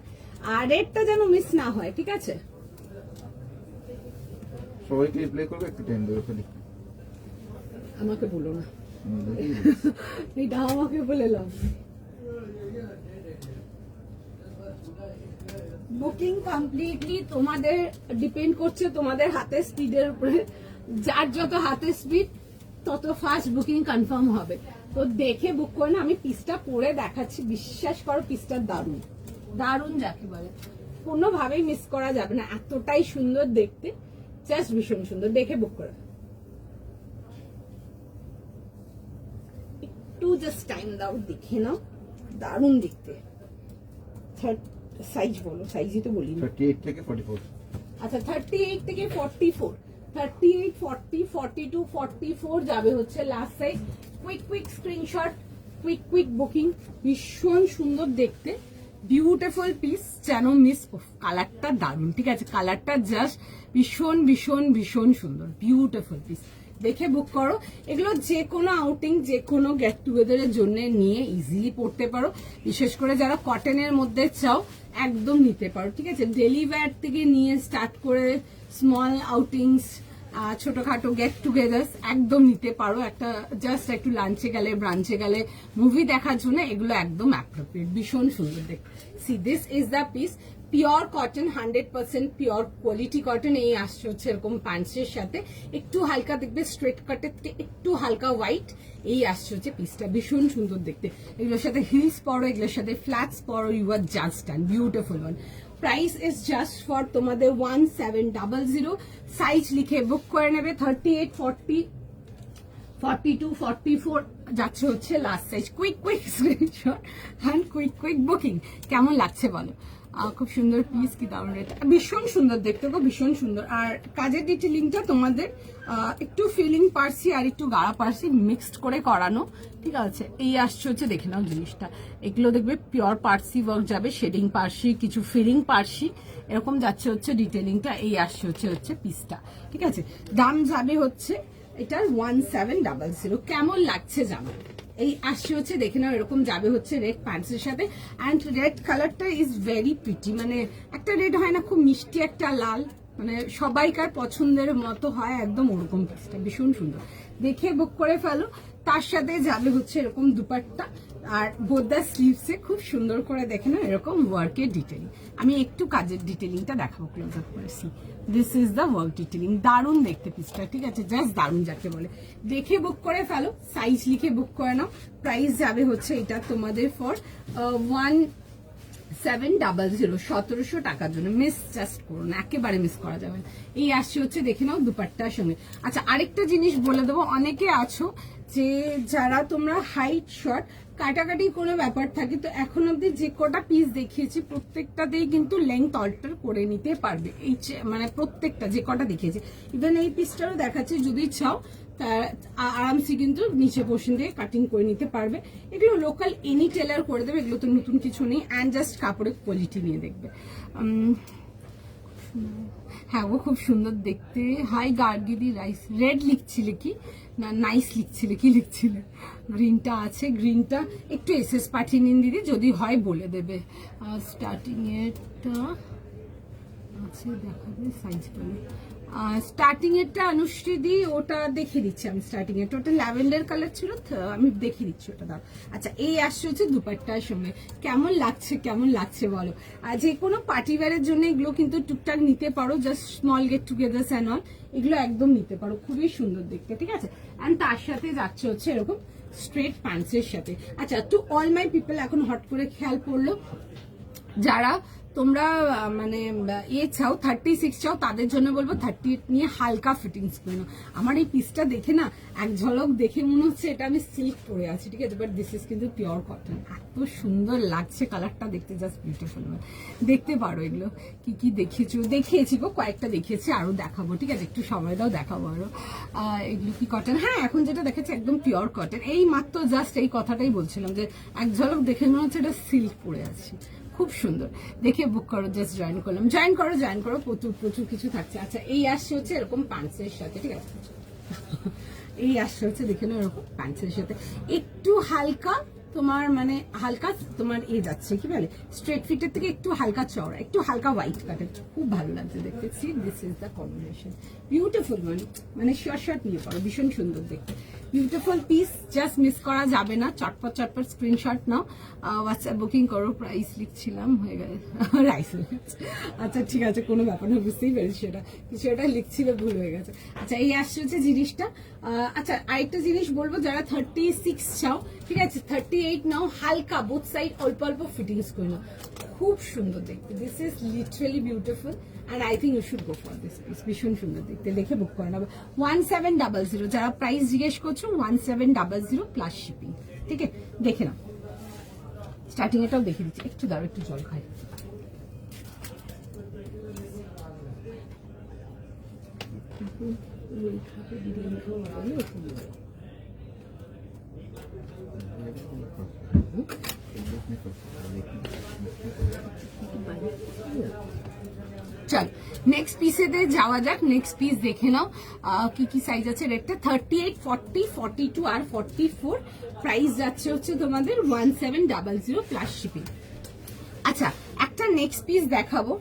আর রেডটা যেন মিস না হয়, ঠিক আছে? সবাইকে রিপ্লাই করবে, একটু টাইম দেবে খালি। আমাকে বলো না, এটা আমাকে বলে লাভ। বুকিং কমপ্লিটলি তোমাদের ডিপেন্ড করছে, তোমাদের হাতের স্পিডের উপরে। যার যত হাতের স্পিড, তত ফাস্ট বুকিং কনফার্ম হবে। তো দেখে বুক করে না, আমি পিসটা পরে দেখাচ্ছি, বিশ্বাস করো পিসটা দারুণ, দারুণ যাকে বলে, কোনোভাবেই মিস করা যাবে না, এতটাই সুন্দর দেখতে, জাস্ট ভীষণ সুন্দর। দেখে বুক করে একটু জাস্ট টাইম দাও, দেখে নাও, দারুণ দেখতে। সাইজ বলো, সাইজই তো বলি, 38 থেকে 44। আচ্ছা 38 থেকে 44, 38, 40, 42, 44 যাবে হচ্ছে last size. Quick quick screenshot, quick quick booking, ভীষণ সুন্দর দেখতে, বিউটিফুল পিস, যেন মিস। কালারটা দারুণ, ঠিক আছে? কালারটা জাস্ট ভীষণ ভীষণ ভীষণ সুন্দর, বিউটিফুল পিস। দেখে বুক করো, এগুলো যে কোনো আউটিং, যে কোনো গেট টুগেদারের জন্য নিয়ে ইজিলি পড়তে পারো, বিশেষ করে যারা কটনের মধ্যে চাও একদম নিতে পারো, ঠিক আছে? ডেলি ওয়্যার থেকে নিয়ে স্টার্ট করে স্মল আউটিংস, ছোটখাটো গেট টুগেদার একদম নিতে পারো, একটা জাস্ট একটু লাঞ্চে গেলে, ব্রাঞ্চে গেলে, মুভি দেখার জন্য এগুলো একদম অ্যাপ্রোপ্রিয়েট, ভীষণ সুন্দর দেখতে। C this is the piece, pure cotton, 100% pure quality cotton. এই আসছে হচ্ছে এরকম প্যান্টসের সাথে, একটু হালকা দেখবে স্ট্রেট কাটের থেকে একটু হালকা হোয়াইট। এই আসছে হচ্ছে পিসটা, ভীষণ সুন্দর দেখতে। এগুলোর সাথে হিলস পরো, এগুলোর সাথে ফ্ল্যাটস পরো, you are just and beautiful one. Price is just for তোমাদের 1700, সাইজ লিখে বুক করে নেবে। 38, 40, 42, 44 যাচ্ছে হচ্ছে last size. Quick quick screenshot and quick quick booking. কেমন লাগছে বলো? খুব সুন্দর পিস, কি দারুণ রেট, ভীষণ সুন্দর দেখতে গো, ভীষণ সুন্দর। আর কাজের ডিটেলিংটা তোমাদের একটু ফিলিং পার্সি আর একটু গাড়া পার্সি মিক্সড করে করানো, ঠিক আছে? এই আসছে হচ্ছে দেখে নাও জিনিসটা, এগুলো দেখবে পিওর পার্সি ওয়ার্ক যাবে, শেডিং পার্সি, কিছু ফিলিং পার্সি, এরকম যাচ্ছে হচ্ছে ডিটেলিংটা। এই আসছে হচ্ছে পিসটা, ঠিক আছে? দাম যাবে হচ্ছে এটার 1700। কেমন লাগছে জানো? এই আসছে হচ্ছে দেখে নাও এরকম যাবে হচ্ছে রেড প্যান্টসের সাথে, অ্যান্ড রেড কালারটা ইজ ভেরি প্রিটি, মানে একটা রেড হয় না খুব মিষ্টি একটা লাল, মানে সবাইকার পছন্দের মতো হয় একদম ওরকম পিসটা, ভীষণ সুন্দর, দেখে বুক করে ফেলো। তার সাথে যাবে হচ্ছে এরকম দুপাট্টা, আর বোদ্দা স্লিভসে খুব সুন্দর করে দেখে না এরকম ওয়ার্কের ডিটেলিং। আমি একটু কাজের ডিটেলিংটা দেখাবো ক্লোজ আপ করে। C this is the work detailing, দারুণ দেখতে পিসটা, ঠিক আছে, জাস্ট দারুণ যাকে বলে। দেখে বুক করে ফেলো, সাইজ লিখে বুক করে নাও। প্রাইস যাবে হচ্ছে এটা তোমাদের ফর 1700, 1700 টাকার জন্য। মিস জাস্ট করো না, একেবারে মিস করা যাবে না। এই আসছে হচ্ছে দেখে নাও দুপাট্টার সঙ্গে। আচ্ছা আরেকটা জিনিস বলে দেবো, অনেকে আছো যে যারা তোমরা হাইট শর্ট কাটাকাটি কোনো ব্যাপার থাকে, তো এখন অব্দি যে কটা পিস দেখিয়েছি প্রত্যেকটাতেই কিন্তু লেন্থ অল্টার করে নিতে পারবে, এই মানে প্রত্যেকটা যে কটা দেখিয়েছি, ইভেন এই পিসটারও দেখাচ্ছি, যদি চাও তার আরামসে কিন্তু নিচে পোর্শন দিয়ে কাটিং করে নিতে পারবে। এগুলো লোকাল এনি টেলার করে দেবে, এগুলো তো নতুন কিছু নেই, অ্যান্ড জাস্ট কাপড়ের কোয়ালিটি নিয়ে দেখবে। হ্যাঁ ও খুব সুন্দর দেখতে। হাই গার্গিদি রাইস, রেড লিখছিলে কি না নাইস লিখছিলে, কি লিখছিলে? গ্রিনটা আছে, গ্রিনটা একটু এসএস পাঠিয়ে নিন দিদি, যদি হয় বলে দেবে। স্টার্টিং এরটা আছে দেখাবে সাইজ বলে। স্টার্টিং এরটা অনুশ্রী দি ওটা দেখিয়ে দিচ্ছি আমি, স্টার্টিং এরটা ওটা ল্যাভেন্ডার কালার ছিল, আমি দেখিয়ে দিচ্ছি ওটা দাও। আচ্ছা এই আসছে হচ্ছে দুপাট্টার সঙ্গে, কেমন লাগছে কেমন লাগছে বলো। আর যে কোনো পার্টি ওয়্যারের জন্য এগুলো কিন্তু টুকটাক নিতে পারো, just small get together and all, এগুলো একদম নিতে পারো, খুবই সুন্দর দেখতে, ঠিক আছে। অ্যান্ড তার সাথে যাচ্ছে হচ্ছে এরকম স্ট্রেট প্যান্টসের সাথে। আচ্ছা টু অল মাই পিপল, এখন হট করে খেয়াল পড়লো, যারা তোমরা মানে চাও 36 চাও, তাদের জন্য বলবো 38 নিয়ে হালকা ফিটিংস করে নাও। আমার এই পিসটা দেখে না এক ঝলক দেখে মনে হচ্ছে এটা আমি সিল্ক পরে আছি, ঠিক আছে, বাট দিস ইজ কিন্তু পিওর কটন। এত সুন্দর লাগছে কালারটা দেখতে, জাস্ট বিউটিফুল। দেখতে পারো এগুলো কি কি দেখিয়েছি গো, কয়েকটা দেখিয়েছি, আরো দেখাবো, ঠিক আছে, একটু সময় দাও দেখাবো আরো। এগুলো কি কটন? হ্যাঁ এখন যেটা দেখাচ্ছে একদম পিওর কটন। এই মাত্র জাস্ট এই কথাটাই বলছিলাম যে এক ঝলক দেখে মনে হচ্ছে এটা সিল্ক পরে আছি, খুব সুন্দর। দেখে বুক করো, জাস্ট জয়েন করলাম, জয়েন করো, প্রচুর কিছু থাকছে। আচ্ছা এই আসছে হচ্ছে এরকম প্যান্টসের সাথে, ঠিক আছে, এই আসছে হচ্ছে দেখে নাও এরকম প্যান্টসের সাথে, একটু হালকা তোমার মানে হালকা তোমার যাচ্ছে কি বলে স্ট্রেট ফিটের থেকে একটু হালকা চওড়া, একটু হালকা হোয়াইট কাটের, খুব ভালো লাগছে দেখতে। C this is the combination, beautiful, মানে শর্ট নিয়ে পড়ো, ভীষণ সুন্দর দেখতে, বিউটিফুল পিস, জাস্ট মিস করা যাবে না। চটপট স্ক্রিনশট নাও, হোয়াটসঅ্যাপ বুকিং করো। প্রাইস লিখছিলাম, হয়ে গেছে রাইস হয়ে গেছে। আচ্ছা ঠিক আছে, কোনো ব্যাপার না, বুঝতেই পেরেছি সেটা কিছু এটা লিখছিল ভুল হয়ে গেছে। আচ্ছা এই আসছে হচ্ছে জিনিসটা। আচ্ছা আরেকটা জিনিস বলবো, যারা 36 চাও, ঠিক আছে, 38 নাও, হালকা বোথ সাইড অল্প অল্প ফিটিংস করে নাও, খুব সুন্দর দেখতে। This is literally beautiful and I think you should go for this piece, ভীষণ সুন্দর দেখতে, দেখে বুক করে নেবে। 1700, যারা প্রাইস জিজ্ঞেস করছো 1700 প্লাস শিপিং, ঠিক আছে, দেখে নাও। স্টার্টিং এটাও দেখে দিচ্ছি, একটু দাঁড়ো, একটু জল খাই। চল নেক্সট পিসেতে যাওয়া যাক। নেক্সট পিস দেখে নাও কি কি সাইজ আছে। রেটটা 38, 40, 42 আর 44। প্রাইস যাচ্ছে হচ্ছে তোমাদের 1700 প্লাস শিপিং। আচ্ছা একটা নেক্সট পিস দেখাবো,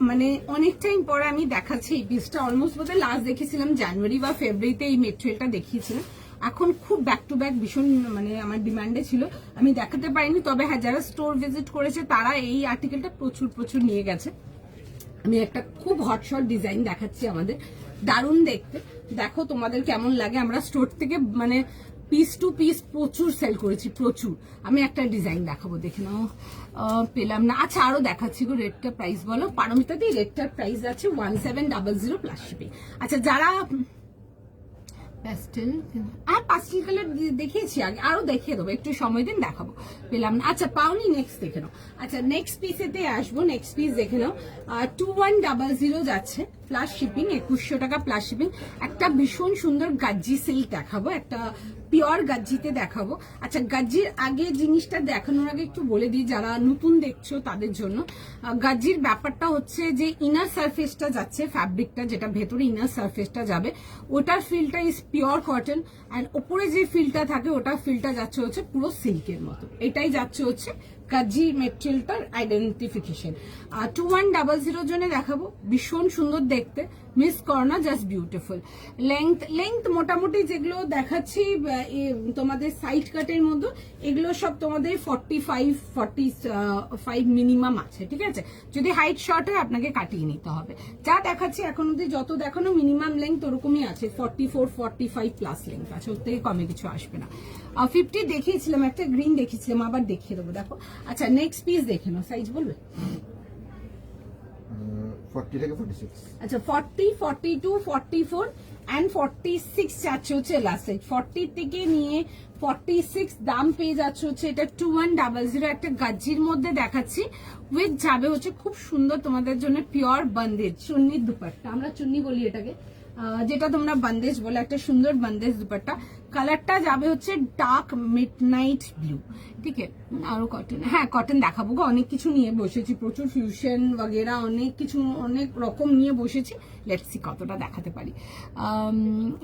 মানে অনেক টাইম পরে আমি দেখাচ্ছি এই পিসটা। অলমোস্ট বোধহয় লাস্ট দেখেছিলাম জানুয়ারি বা ফেব্রুয়ারিতে এই মেটেরিয়ালটা দেখিয়েছিলাম। এখন খুব ব্যাক টু ব্যাক ভীষণ মানে আমার ডিমান্ডে ছিল, আমি দেখাতে পারিনি। তবে হ্যাঁ যারা স্টোর ভিজিট করেছে তারা এই আর্টিকেলটা প্রচুর নিয়ে গেছে। আমি একটা খুব হটশট ডিজাইন দেখাচ্ছি আমাদের, দারুণ দেখতে, দেখো তোমাদের কেমন লাগে। আমরা স্টোর থেকে মানে পিস টু পিস প্রচুর সেল করেছি, প্রচুর। আমি একটা ডিজাইন দেখাবো, দেখে নাও, পেলাম না। আচ্ছা আরো দেখাচ্ছি গো, রেটটা প্রাইস বলো পারমিতা দি। রেটটার প্রাইস আছে 1700 প্লাস শিপিং। আচ্ছা যারা প্যাস্টেল আর পাস্টেল কালার দেখিয়েছি আগে, আরো দেখিয়ে দেবো, একটু সময় দিন দেখাবো, পেলাম না। আচ্ছা পাওনি, নেক্সট দেখে নাও। আচ্ছা নেক্সট পিসেতে আসবো, নেক্সট পিস দেখে নাও। 2100 যাচ্ছে, প্লাস শিপিং, 2100 টাকা প্লাস শিপিং। একটা ভীষণ সুন্দর গাজ্জি সিল্ক দেখাবো, একটা পিওর গাজ্জিতে দেখাবো। আচ্ছা, গাজ্জির আগে জিনিসটা দেখানোর আগে একটু বলে দিই যারা নতুন দেখছো তাদের জন্য, গাজ্জির ব্যাপারটা হচ্ছে যে ইনার সারফেসটা যাচ্ছে, ফ্যাব্রিকটা যেটা ভেতরে ইনার সারফেসটা যাবে ওটার ফিলটা ইজ পিওর কটন, অ্যান্ড ওপরে যে ফিলটা থাকে ওটার ফিলটা যাচ্ছে হচ্ছে পুরো সিল্কের মতো। এটাই যাচ্ছে হচ্ছে গাজ্জি মেটেরিয়ালটার আইডেন্টিফিকেশন। 2100 জন্য দেখাবো, ভীষণ সুন্দর দেখতে, মিস করো না, জাস্ট বিউটিফুল। লেংথ মোটামুটি যেগুলো দেখাচ্ছি তোমাদের সাইড কাটের মধ্যে, এগুলো সব তোমাদের 45 মিনিমাম আছে, ঠিক আছে। যদি হাইট শর্ট হয় আপনাকে কাটিয়ে নিতে হবে। যা দেখাচ্ছি এখন অব্দি যত দেখানো মিনিমাম লেংথ ওরকমই আছে, 44-45 প্লাস লেংথ আছে, ওর থেকে কমে কিছু আসবে না। 50 দেখিয়েছিলাম, একটা গ্রিন দেখিয়েছিলাম, আবার দেখিয়ে দেবো, দেখো। আচ্ছা, নেক্সট পিস দেখে নাও, সাইজ বলবে? 40 থেকে 46। আচ্ছা, 40, 42, 44 অ্যান্ড 46 যাচ্ছে হচ্ছে লাস্ট সাইজ। 40 থেকে নিয়ে 46 দাম পেয়ে যাচ্ছে হচ্ছে এটা 2100। একটা গাজ্জির মধ্যে দেখাচ্ছি, উইথ যাবে হচ্ছে খুব সুন্দর তোমাদের জন্য পিওর বন্দেজ চুন্নির দুপাট্টা, আমরা চুন্নি বলি এটাকে, যেটা তোমরা বন্দেজ বলে, একটা সুন্দর বন্দেজ দুপাট্টা। কালারটা যাবে হচ্ছে ডার্ক মিডনাইট ব্লু, ঠিক আছে। আরো কটন, হ্যাঁ কটন দেখাবো গো, অনেক কিছু নিয়ে বসেছি, প্রচুর ফিউশন বগেরা অনেক কিছু অনেক রকম নিয়ে বসেছি। লেটস সি কতটা দেখাতে পারি।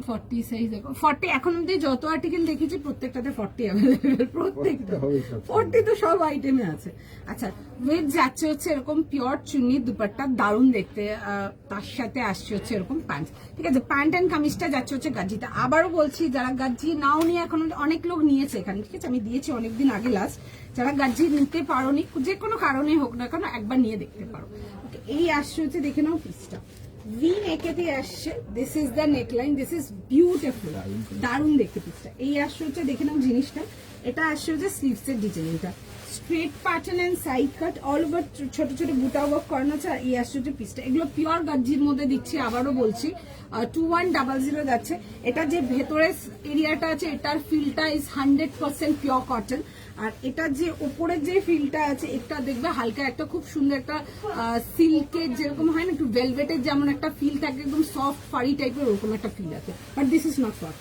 40 সাইজ দেখো, 40 এখন অব্দি যত আর্টিকেল দেখেছি প্রত্যেকটাতে 40 অ্যাভেলেবেল, প্রত্যেকটা 40 তো সব আইটেমে আছে। আচ্ছা, উইথ যাচ্ছে হচ্ছে এরকম পিওর চুন্নি দুপাট্টা, দারুণ দেখতে, তার সাথে আসছে হচ্ছে এরকম প্যান্ট, ঠিক আছে। প্যান্ট অ্যান্ড কামিজটা যাচ্ছে হচ্ছে গাজ্জিটা। আবারও বলছি, যারা গাজ্জি নাও নিয়ে, এখন অনেক লোক নিয়েছে এখানে, ঠিক আছে, আমি দিয়েছি অনেকদিন আগে লাস্ট। যারা গাজ্জি নিতে পারোনি, যে কোনো কারণে হোক না কেন, একবার নিয়ে দেখতে পারো। এই আসছে হচ্ছে, দেখে নাও পিসটা, ভি নেকেতে আসছে, this is the neckline, this is beautiful, দারুণ দেখতে পিসটা। এই আসছে হচ্ছে, দেখে নাও জিনিসটা, এটা আসছে হচ্ছে স্লিভসের ডিজাইনটা, straight pattern and side cut, all over ছোট ছোট বুটা ওয়ার্ক করানো আছে। আর এই আসছে হচ্ছে পিসটা, এগুলো পিওর গাজ্জির মধ্যে দিচ্ছি, আবারও বলছি 2100 যাচ্ছে। এটা যে ভেতরে এরিয়াটা আছে এটার ফিলটা ইজ 100% পিওর কটন, আর এটা যে উপরের যে ফিলটা আছে এটা দেখবে হালকা একটা খুব সুন্দর একটা সিল্কের যেরকম হয় না, একটু ভেলভেটের যেমন একটা ফিল থাকে, একদম সফট ফারি টাইপের ওরকম একটা ফিল আছে, but this is not soft.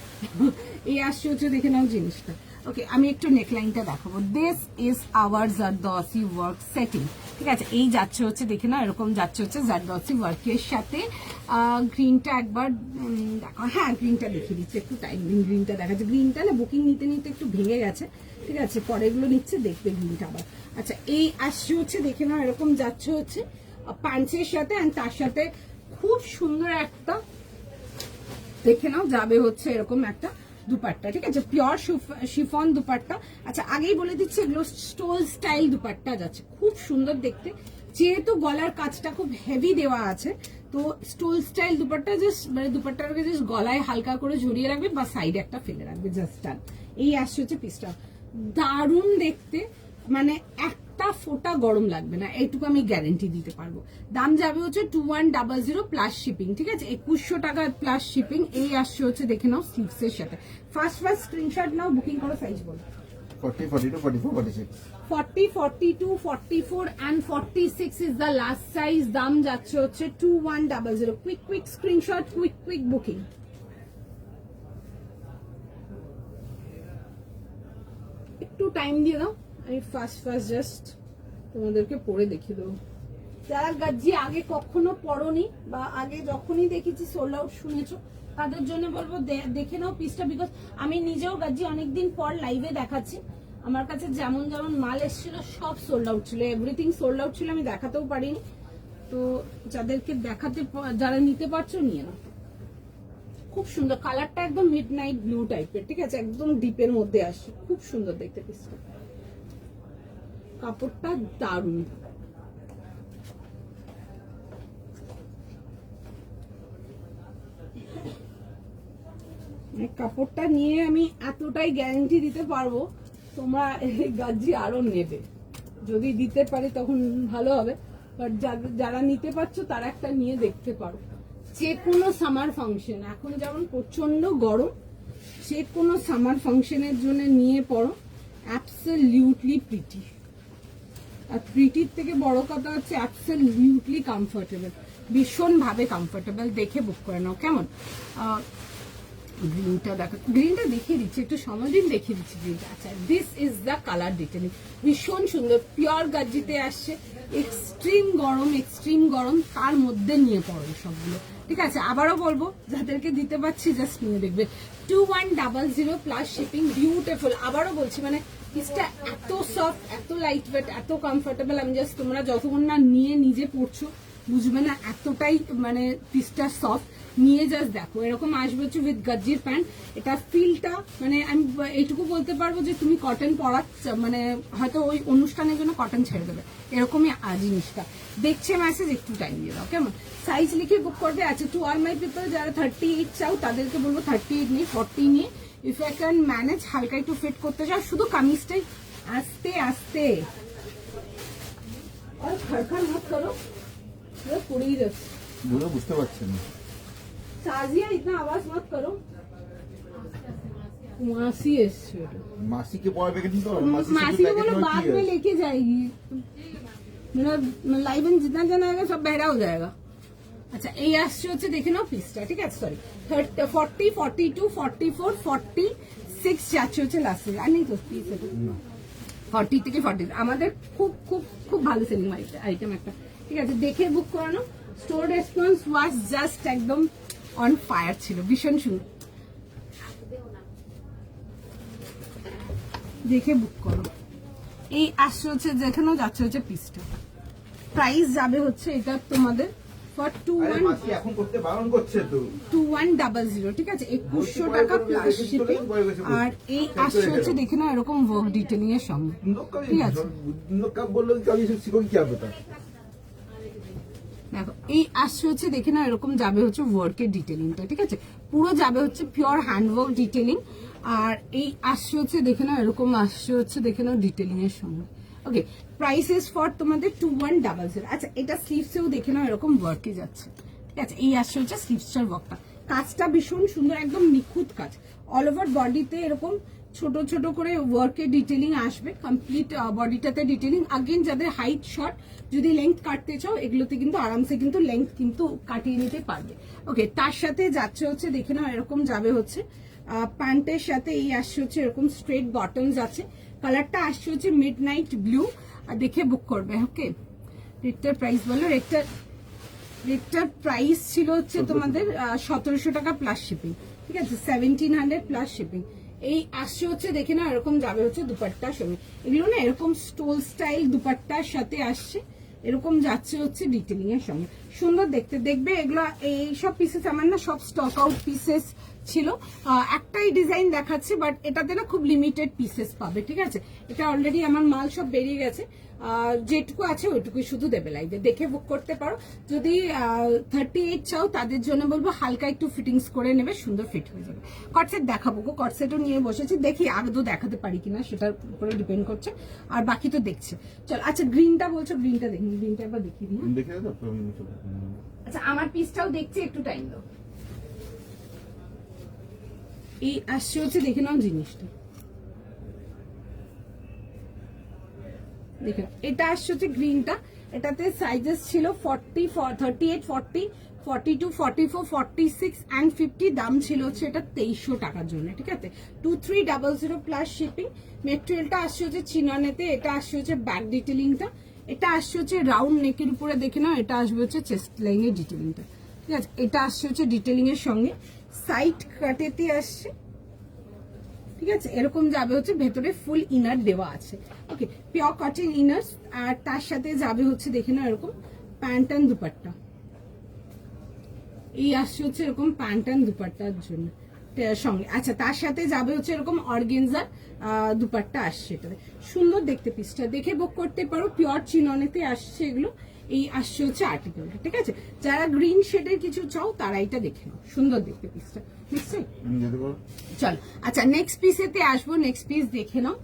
এই আসছে হচ্ছে, দেখে নাও জিনিসটা। ওকে, আমি একটু নেকলাইনটা দেখাবো। This is our zardozi work setting, ঠিক আছে। এই যাচ্ছে হচ্ছে, দেখে না, এরকম যাচ্ছে হচ্ছে জারদৌসি ওয়ার্কের সাথে। গ্রিনটা একবার দেখো, হ্যাঁ গ্রিনটা দেখিয়ে দিচ্ছে, একটু টাইম গ্রিনটা দেখাচ্ছে। গ্রিনটা না বুকিং নিতে নিতে একটু ভেঙে গেছে, ঠিক আছে, পরেগুলো নিচ্ছে, দেখবে গ্রিনটা আবার। আচ্ছা, এই আসছে হচ্ছে, দেখে নাও, এরকম যাচ্ছে হচ্ছে প্যান্টের সাথে, অ্যান্ড তার সাথে খুব সুন্দর একটা, দেখে নাও, যাবে হচ্ছে এরকম একটা দুপাট্টা, ঠিক আছে, পিওর শিফন দুপাট্টা। আচ্ছা, আগেই বলে দিচ্ছি এগুলো স্টোল স্টাইল দুপাট্টা যাচ্ছে, খুব সুন্দর দেখতে, যেহেতু গলার কাজটা খুব হেভি দেওয়া আছে, তো স্টোল স্টাইল দুপাট্টা জাস্ট মানে দুপাট্টাটাকে জাস্ট গলায় হালকা করে ঝরিয়ে রাখবে বা সাইডে একটা ফেলে রাখবে, জাস্ট ডান। এই আসছে হচ্ছে পিসটা, দারুণ দেখতে, মানে একটা ফোঁটা গরম লাগবে না, এইটুকু আমি গ্যারেন্টি দিতে পারবো। দাম যাবে হচ্ছে 2100 প্লাস শিপিং, ঠিক আছে, 2100 টাকা প্লাস শিপিং। এই আসছে হচ্ছে, দেখে নাও স্লিভসের সাথে। ফার্স্ট স্ক্রিনশট নাও, বুকিং করো, সাইজ বলো। 40, 42, 44, 46। 40, 42, 44 and 46 is the last size. দাম যাচ্ছে হচ্ছে 2100। Quick screenshot, quick booking. একটু টাইম দিয়ে দাও, আমি ফার্স্ট জাস্ট তোমাদেরকে পরে দেখিয়ে দেবো। যারা গাজ্জি আগে কখনো পরনি বা আগে যখনই দেখেছি সোল্ড আউট শুনেছো, তাদের জন্য বলবো দেখে নাও পিসটা, বিকজ আমি নিজেও গাজ্জি অনেকদিন পর লাইভে দেখাচ্ছি। আমার কাছে যেমন যেমন মাল এসেছিল সব সোল্ড আউট ছিল, এভরিথিং সোল্ড আউট ছিল, আমি দেখাতেও পারিনি। তো যাদেরকে দেখাতে, যারা নিতে পারছো নিয়ে নাও। খুব সুন্দর কালারটা, একদম মিডনাইট ব্লু টাইপের, ঠিক আছে, একদম ডিপের মধ্যে আসে, খুব সুন্দর দেখতে পিসটা, কাপড়টা দারুণ। কাপড়টা নিয়ে আমি এতটাই গ্যারান্টি দিতে পারবো, তোমরা এই গাজ্জি আরো নেবে, যদি দিতে পারি তখন ভালো হবে, বাট যারা নিতে পারছো তারা একটা নিয়ে দেখতে পারো। যে কোনো সামার ফাংশন, এখন যেমন প্রচন্ড গরম, যে কোনো সামার ফাংশনের জন্য নিয়ে পড়ো, অ্যাবসলিউটলি প্রিটি, আর প্রিটির থেকে বড় কথা হচ্ছে অ্যাবসলিউটলি কমফোর্টেবল, ভীষণ ভাবে কমফোর্টেবল। দেখে বুক করে নাও কেমন। গ্রিনটা দেখো, গ্রিনটা দেখিয়ে দিচ্ছি, একটু সময় দিন দেখিয়ে দিচ্ছি গ্রিনটা। আচ্ছা, this is the colour detailing, ভীষণ সুন্দর, পিওর গাজ্জিতে আসছে। এক্সট্রিম গরম তার মধ্যে নিয়ে পড়ো সবগুলো, ঠিক আছে। আবারও বলবো যাদেরকে দিতে পারছি জাস্ট নিয়ে দেখবে। 2100 প্লাস শিপিং, বিউটিফুল। আবারও বলছি মানে পিসটা এত সফট, এত লাইট ওয়েট, এত কমফোর্টেবল, আমি জাস্ট তোমরা যতক্ষণ না নিয়ে নিজে পড়ছো বুঝবে না এতটাই মানে পিসটা সফট। নিয়ে জাস্ট দেখো, এরকম আসবে হচ্ছে উইথ গাজ্জির প্যান্ট। এটা ফিলটা মানে আমি এইটুকু বলতে পারবো যে তুমি কটন পরাচ্ছ, মানে হয়তো ওই অনুষ্ঠানের জন্য কটন ছেড়ে দেবে, এরকমই জিনিসটা। দেখছে মেসেজ, একটু টাইম দিয়ে দাও কেমন। সাইজ লিখে বুক করবে। আচ্ছা, টু অল মাই পিপল যারা 38 চাও তাদেরকে বলবো 38 নিয়ে 40 নিয়ে, ইফ আই ক্যান ম্যানেজ হালকা একটু ফিট করতে চাও, শুধু কামিজটাই আস্তে আস্তে আর খড়খড় মত করো, পুড়িয়ে যাচ্ছে। বুঝতে পারছেন না। साजिया इतना आवाज मत करो। मासी मासी के पढ़ाবে কিন্তু मासी को बोलो बाद में लेके जाएगी, मेरा लाइव में जितना जन आएगा सब बहरा हो जाएगा। अच्छा, এই আসছে হচ্ছে দেখে নাও পিসটা, ঠিক আছে। সরি 40 42 44 46 যাচ্ছে হচ্ছে লাস্টে, আর নেই তো পিস। 40 থেকে 40 আমাদের খুব খুব খুব ভালো সেলিং আইটেম একটা, ঠিক আছে। দেখে বুক করানো। স্টোর রেসপন্স ওয়াজ জাস্ট একদম অন ফায়ার ছিল, ভীষণ সুন্দর। দেখে বুক করো। এই আসছে হচ্ছে যেখানেও যাচ্ছে হচ্ছে পিসটা। প্রাইস যাবে হচ্ছে এটা তোমাদের ফর 2100, ঠিক আছে। 2100 টাকা প্লাস শিপিং। আর এই আসছে হচ্ছে দেখে নাও এরকম ওয়ার্ক ডিটেলিং এর সঙ্গে, ঠিক আছে। দেখো, এই আসছে হচ্ছে দেখে না এরকম যাবে হচ্ছে ওয়ার্কের ডিটেলিংটা, ঠিক আছে। পুরো যাবে হচ্ছে পিওর হ্যান্ডওয়ার্ক ডিটেলিং। আর এই আসছে হচ্ছে দেখে নাও এরকম আসছে হচ্ছে দেখে নাও ডিটেলিং এর সঙ্গে। ওকে, প্রাইস ইজ ফর তোমাদের 2100। আচ্ছা, এটা স্লিভসেও দেখে নাও এরকম ওয়ার্কে যাচ্ছে, ঠিক আছে। এই আসছে হচ্ছে স্লিভসটার ওয়ার্কটা, কাজটা ভীষণ সুন্দর, একদম নিখুঁত কাজ। অল ওভার বডিতে এরকম ছোট ছোট করে ওয়ার্কের ডিটেলিং আসবে, কমপ্লিট বডিটাতে ডিটেলিং। আগেন যাদের হাইট শর্ট, যদি লেংথ কাটতে চাও এগুলোতে কিন্তু আরামসে কিন্তু লেংথ কিন্তু কাটিয়ে নিতে পারবে। ওকে, তার সাথে যাচ্ছে হচ্ছে দেখে নাও এরকম যাবে হচ্ছে প্যান্টের সাথে। এই আসছে হচ্ছে এরকম স্ট্রেট বটমস আছে, কালারটা আসছে হচ্ছে মিড নাইট ব্লু। আর দেখে বুক করবে। ওকে, রেটটার প্রাইস বলো। রেটটার প্রাইস ছিল হচ্ছে তোমাদের 1700 টাকা প্লাস শিপিং, ঠিক আছে। 1700 প্লাস শিপিং। এই আসছে হচ্ছে দেখে না এরকম যাবে হচ্ছে দুপাট্টার সঙ্গে। এগুলো না এরকম স্টোল স্টাইল দুপাট্টার সাথে আসছে, এরকম যাচ্ছে হচ্ছে ডিটেলিং এর সঙ্গে। সুন্দর দেখতে। দেখবে এগুলো এইসব পিসেস আমার না সব স্টক আউট পিসেস ছিল, একটাই ডিজাইন দেখাচ্ছে, বাট এটাতে না খুব লিমিটেড পিসেস পাবে, ঠিক আছে। এটা অলরেডি আমার মাল সব বেরিয়ে গেছে, যেটুকু আছে ওইটুকুই শুধু দেবে লাইভে। দেখে বুক করতে পারো। যদি 38 চাও তাদের জন্য বলবো হালকা একটু ফিটিংস করে নেবে, সুন্দর ফিট হয়ে যাবে। কটসেট দেখাবো গো, কটসেটও নিয়ে বসেছি, দেখি আদৌ দেখাতে পারি কিনা সেটার উপরে ডিপেন্ড করছে, আর বাকি তো দেখছে। চল, আচ্ছা গ্রিনটা বলছো, গ্রিনটা দেখি, গ্রিনটা একবার দেখিয়ে দিই। আচ্ছা, আমার পিসটাও দেখছি, একটু টাইম দাও। এই আসছে হচ্ছে দেখে নাও জিনিসটা, দেখে এটা আসছে হচ্ছে গ্রিনটা। এটাতে সাইজেস ছিল 40, 38, 40, 42, 44, 46 and 50। দাম ছিল হচ্ছে এটা 2300 টাকার জন্য, ঠিক আছে। 2300 প্লাস শিপিং। মেটেরিয়ালটা আসছে হচ্ছে চিননেতে। এটা আসছে হচ্ছে ব্যাক ডিটেলিংটা। এটা আসছে হচ্ছে রাউন্ড নেকের উপরে দেখে নাও, এটা আসবে হচ্ছে চেস্ট লাইন এর ডিটেলিংটা, ঠিক আছে। এটা আসছে হচ্ছে ডিটেলিং এর সঙ্গে সাইড কাটেতে আসছে, ঠিক আছে। এরকম যাবে হচ্ছে ভেতরে ফুল ইনার দেওয়া আছে। ওকে, পিওর কটন ইনার। আর তার সাথে যাবে হচ্ছে দেখে না এরকম প্যান্ট অ্যান্ড দুপাট্টা। এই আসছে হচ্ছে এরকম প্যান্ট অ্যান্ড দুপাট্টার জন্য সঙ্গে। আচ্ছা, তার সাথে যাবে হচ্ছে এরকম অর্গেনজার দুপাট্টা আসছে। এটাতে সুন্দর দেখতে পিসটা, দেখে বুক করতে পারো। পিওর চিননেতে আসছে এগুলো। এই আসছে হচ্ছে আর্টিকেলটা, ঠিক আছে। যারা গ্রিন শেডের কিছু চাও তারা এটা দেখে নাও, সুন্দর দেখতে পিসটা, নিশ্চয়ই। চল, আচ্ছা নেক্সট পিসেতে আসবো। নেক্সট পিস দেখে নাও।